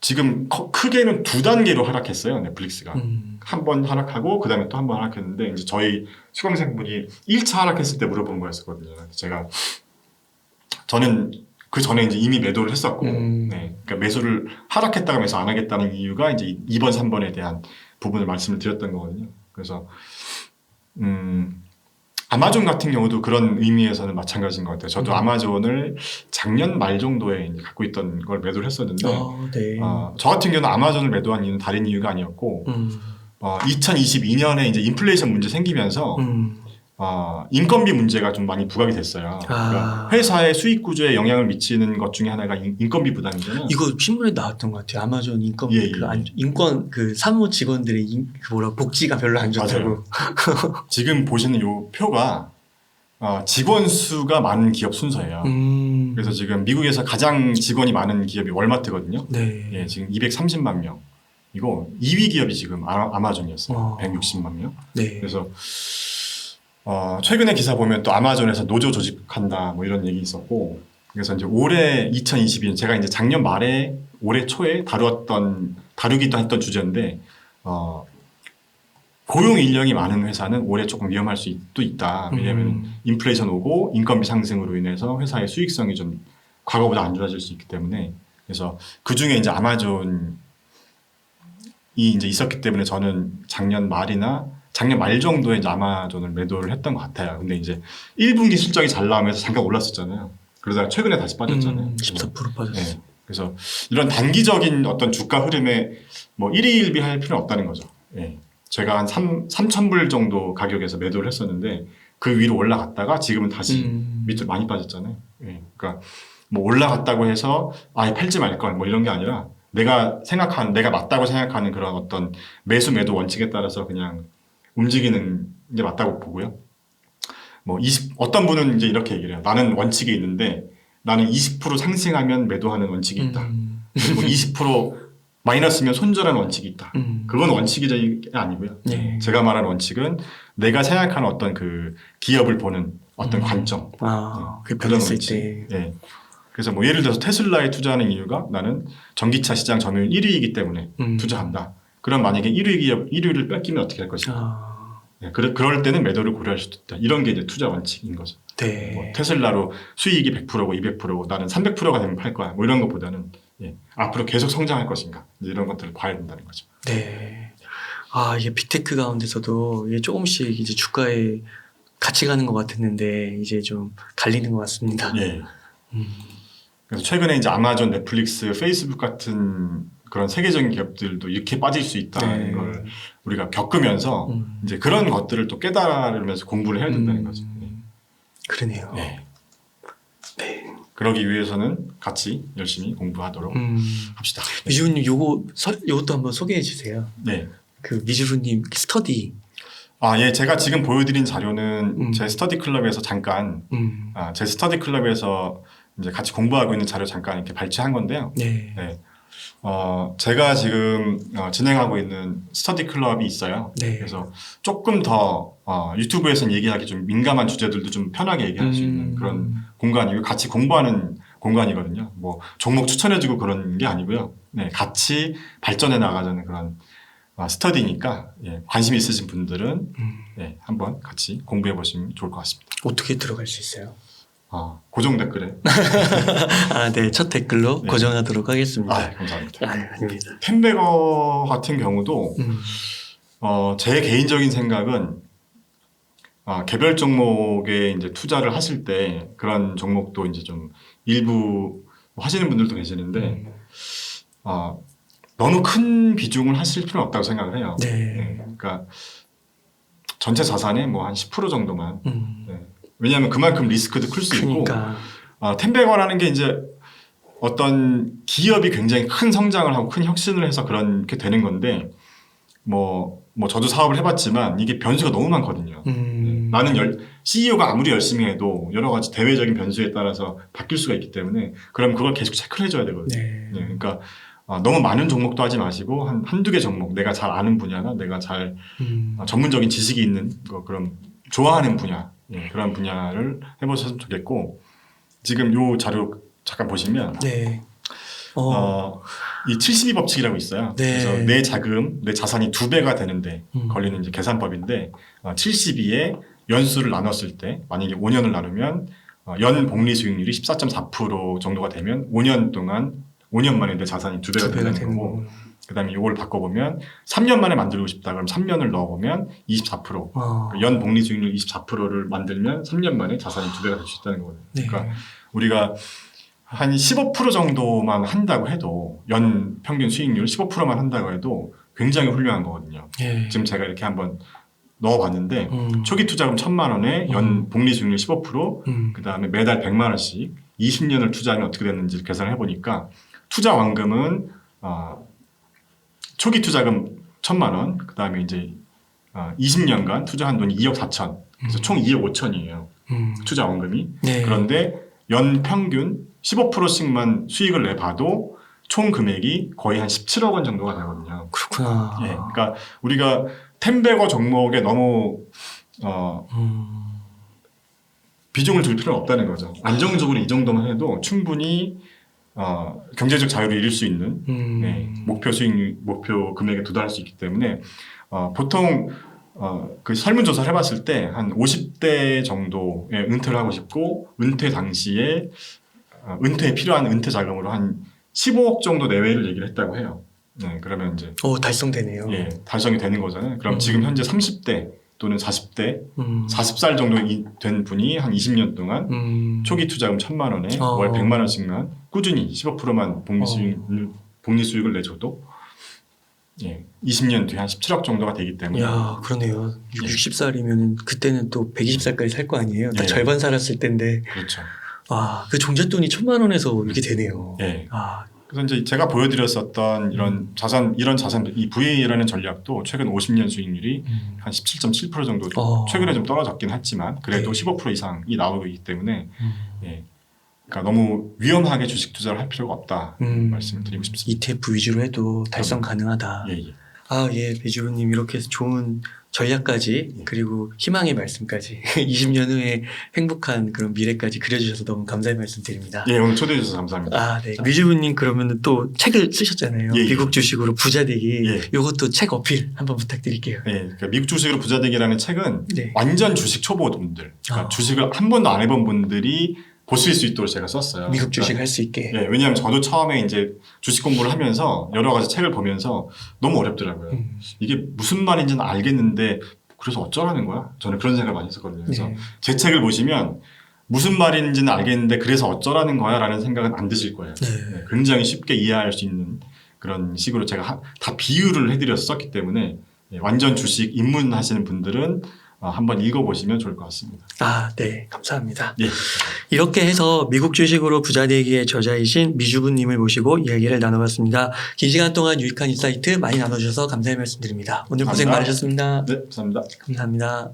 지금 크게는 두 단계로 하락했어요. 넷플릭스가. 한 번 하락하고 그다음에 또 한 번 하락했는데 이제 저희 수강생분이 1차 하락했을 때 물어본 거였거든요. 저는 그 전에 이제 이미 매도를 했었고 그러니까 매수를 하락했다고 하면서 안 하겠다는 이유가 이제 2번, 3번에 대한 부분을 말씀을 드렸던 거거든요. 그래서 아마존 같은 경우도 그런 의미에서는 마찬가지인 것 같아요. 저도 아마존을 작년 말 정도에 이제 갖고 있던 걸 매도를 했었는데 저 같은 경우는 아마존을 매도한 이유는 다른 이유가 아니었고 2022년에 이제 인플레이션 문제 생기면서 인건비 문제가 좀 많이 부각이 됐어요. 그러니까 회사의 수익 구조에 영향을 미치는 것 중에 하나가 인건비 부담이잖아요. 이거 신문에 나왔던 것 같아요. 아마존 인건비 인권 그 사무 직원들의 복지가 별로 안 좋다고. 지금 보시는 요 표가 직원 수가 많은 기업 순서예요. 그래서 지금 미국에서 가장 직원이 많은 기업이 월마트거든요. 네. 지금 230만 명. 이거 2위 기업이 지금 아마존이었어요. 160만 명. 네. 그래서 최근에 기사 보면 또 아마존에서 노조 조직한다 뭐 이런 얘기 있었고 그래서 이제 올해 2022년 제가 이제 작년 말에 올해 초에 다루기도 했던 주제인데 고용 인력이 많은 회사는 올해 조금 위험할 수도 있다. 왜냐하면 인플레이션 오고 인건비 상승으로 인해서 회사의 수익성이 좀 과거보다 안 좋아질 수 있기 때문에 그래서 그 중에 이제 아마존이 이제 있었기 때문에 저는 작년 말 정도에 이제 아마존을 매도를 했던 것 같아요. 근데 이제 1분기 실적이 잘 나오면서 잠깐 올랐었잖아요. 그러다가 최근에 다시 빠졌잖아요. 14% 빠졌어요. 그래서 이런 단기적인 어떤 주가 흐름에 뭐 일희일비할 필요는 없다는 거죠. 제가 한 3,000불 정도 가격에서 매도를 했었는데 그 위로 올라갔다가 지금은 다시 밑으로 많이 빠졌잖아요. 그러니까 뭐 올라갔다고 해서 팔지 말 걸 뭐 이런 게 아니라 내가 맞다고 생각하는 그런 어떤 매수 매도 원칙에 따라서 그냥 움직이는 게 맞다고 보고요. 어떤 분은 이제 이렇게 얘기를 해요. 나는 원칙이 있는데 나는 20% 상승하면 매도하는 원칙이 있다. 그리고 20% 마이너스면 손절하는 원칙이 있다. 그건 원칙이 아니고요. 제가 말하는 원칙은 내가 생각하는 어떤 그 기업을 보는 어떤 관점. 그런 원칙. 그래서 뭐 예를 들어서 테슬라에 투자하는 이유가 나는 전기차 시장 점유율 1위이기 때문에 투자한다. 그럼 만약에 1위를 뺏기면 어떻게 할 것인가. 그럴 때는 매도를 고려할 수도 있다. 이런 게 이제 투자 원칙인 거죠. 뭐 테슬라로 수익이 100%고 200%고 나는 300%가 되면 팔 거야. 뭐 이런 것보다는 앞으로 계속 성장할 것인가. 이런 것들을 봐야 된다는 거죠. 네. 이게 빅테크 가운데서도 이게 조금씩 이제 주가에 같이 가는 것 같았는데 이제 좀 갈리는 것 같습니다. 그래서 최근에 이제 아마존, 넷플릭스, 페이스북 같은 그런 세계적인 기업들도 이렇게 빠질 수 있다는 걸 우리가 겪으면서 이제 그런 것들을 또 깨달으면서 공부를 해야 된다는 거죠. 그러네요. 그러기 위해서는 같이 열심히 공부하도록 합시다. 미주루님 요것도 한번 소개해 주세요. 그 미주루님 스터디. 제가 지금 보여드린 자료는 제 스터디 클럽에서 잠깐 제 스터디 클럽에서 이제 같이 공부하고 있는 자료 잠깐 이렇게 발췌한 건데요. 제가 지금 진행하고 있는 스터디 클럽이 있어요. 그래서 조금 더 유튜브에서는 얘기하기 좀 민감한 주제들도 좀 편하게 얘기할 수 있는 그런 공간이고 같이 공부하는 공간이거든요. 뭐 종목 추천해주고 그런 게 아니고요. 같이 발전해 나가자는 그런 스터디니까 관심 있으신 분들은 한번 같이 공부해 보시면 좋을 것 같습니다. 어떻게 들어갈 수 있어요? 고정 댓글에. 아, 네. 첫 댓글로 네. 고정하도록 하겠습니다. 감사합니다. 아닙니다. 텐베거 같은 경우도 제 개인적인 생각은 개별 종목에 이제 투자를 하실 때 그런 종목도 이제 좀 일부 하시는 분들도 계시는데 너무 큰 비중을 하실 필요는 없다고 생각을 해요. 네. 그러니까 전체 자산의 뭐 한 10% 정도만. 네. 왜냐하면 그만큼 리스크도 클 수 있고, 텐베거라는 게 이제 어떤 기업이 굉장히 큰 성장을 하고 큰 혁신을 해서 그렇게 되는 건데, 뭐 저도 사업을 해봤지만 이게 변수가 너무 많거든요. 나는 CEO가 아무리 열심히 해도 여러 가지 대외적인 변수에 따라서 바뀔 수가 있기 때문에 그럼 그걸 계속 체크를 해줘야 되거든요. 네. 그러니까 너무 많은 종목도 하지 마시고 한두 개 종목, 내가 잘 아는 분야나 내가 잘 전문적인 지식이 있는 그런 좋아하는 분야, 그런 분야를 해보셨으면 좋겠고, 지금 요 자료 잠깐 보시면 네. 이 72 법칙이라고 있어요. 네. 그래서 내 자금, 내 자산이 2배가 되는데 걸리는 이제 계산법인데 72에 연수를 나눴을 때 만약에 5년을 나누면 연 복리 수익률이 14.4% 정도가 되면 5년 동안 5년 만에 내 자산이 2배가 되는 거고, 그다음에 이걸 바꿔보면 3년 만에 만들고 싶다 그럼 3년을 넣어보면 24%, 연 복리 수익률 24%를 만들면 3년 만에 자산이 2배가 될 수 있다는 거거든요. 네. 그러니까 우리가 한 15% 정도만 한다고 해도 연 평균 수익률 15%만 한다고 해도 굉장히 훌륭한 거거든요. 네. 지금 제가 이렇게 한번 넣어봤는데 초기 투자금 1,000만 원에 연 복리 수익률 15%, 그다음에 매달 100만 원씩 20년을 투자하면 어떻게 됐는지 계산을 해보니까 투자 완금은 초기 투자금 1,000만 원, 그다음에 이제 20년간 투자한 돈이 2억 4천, 그래서 총 2억 5천이에요. 투자 원금이. 네. 그런데 연 평균 15%씩만 수익을 내봐도 총 금액이 거의 한 17억 원 정도가 되거든요. 그렇구나. 그러니까 우리가 텐베거 종목에 너무 비중을 둘 필요는 없다는 거죠. 안정적으로 이 정도만 해도 충분히 경제적 자유를 이룰 수 있는 목표 수익, 목표 금액에 도달할 수 있기 때문에 보통 그 설문조사를 해봤을 때 한 50대 정도의 은퇴를 하고 싶고, 은퇴 당시에 은퇴에 필요한 은퇴 자금으로 한 15억 정도 내외를 얘기를 했다고 해요. 그러면 이제 달성되네요. 달성이 되는 거잖아요. 그럼 지금 현재 30대 또는 40대, 40살 정도 된 분이 한 20년 동안 초기 투자금 1,000만 원에 월 100만 원씩만 꾸준히 15%만 복리 수익을 내줘도 20년 뒤에 한 17억 정도가 되기 때문에. 야, 그러네요. 60살이면 그때는 또 120살까지 살 거 아니에요. 딱 절반 살았을 때인데. 그렇죠. 그 종잣돈이 1,000만 원에서 이렇게 되네요. 그래서 이제 제가 보여드렸었던 이런 자산, 이 VA라는 전략도 최근 50년 수익률이 한 17.7% 정도 최근에 좀 떨어졌긴 했지만 그래도 15% 이상이 나오고 있기 때문에 그러니까 너무 위험하게 주식 투자를 할 필요가 없다 말씀을 드리고 싶습니다. ETF 위주로 해도 달성 가능하다. 배주부님 이렇게 해서 좋은 전략까지 그리고 희망의 말씀까지 20년 후에 행복한 그런 미래까지 그려주셔서 너무 감사의 말씀드립니다. 오늘 초대해 주셔서 감사합니다. 네. 뮤주부님 그러면 또 책을 쓰셨잖아요. 미국 주식으로 부자 되기. 이것도 책 어필 한번 부탁드릴게요. 그러니까 미국 주식으로 부자 되기라는 책은 완전 주식 초보분들, 그러니까 주식을 한 번도 안 해본 분들이 보실 수 있도록 제가 썼어요. 미국 주식 할 수 있게. 왜냐하면 저도 처음에 이제 주식 공부를 하면서 여러 가지 책을 보면서 너무 어렵더라고요. 이게 무슨 말인지는 알겠는데 그래서 어쩌라는 거야? 저는 그런 생각을 많이 했었거든요. 그래서 제 책을 보시면 무슨 말인지는 알겠는데 그래서 어쩌라는 거야? 라는 생각은 안 드실 거예요. 굉장히 쉽게 이해할 수 있는 그런 식으로 제가 다 비유를 해드려서 썼기 때문에 완전 주식 입문하시는 분들은 한번 읽어보시면 좋을 것 같습니다. 네. 감사합니다. 이렇게 해서 미국 주식으로 부자 되기의 저자이신 미주부님을 모시고 이야기를 나눠봤습니다. 긴 시간 동안 유익한 인사이트 많이 나눠주셔서 감사의 말씀드립니다. 오늘 고생 많으셨습니다. 감사합니다. 감사합니다.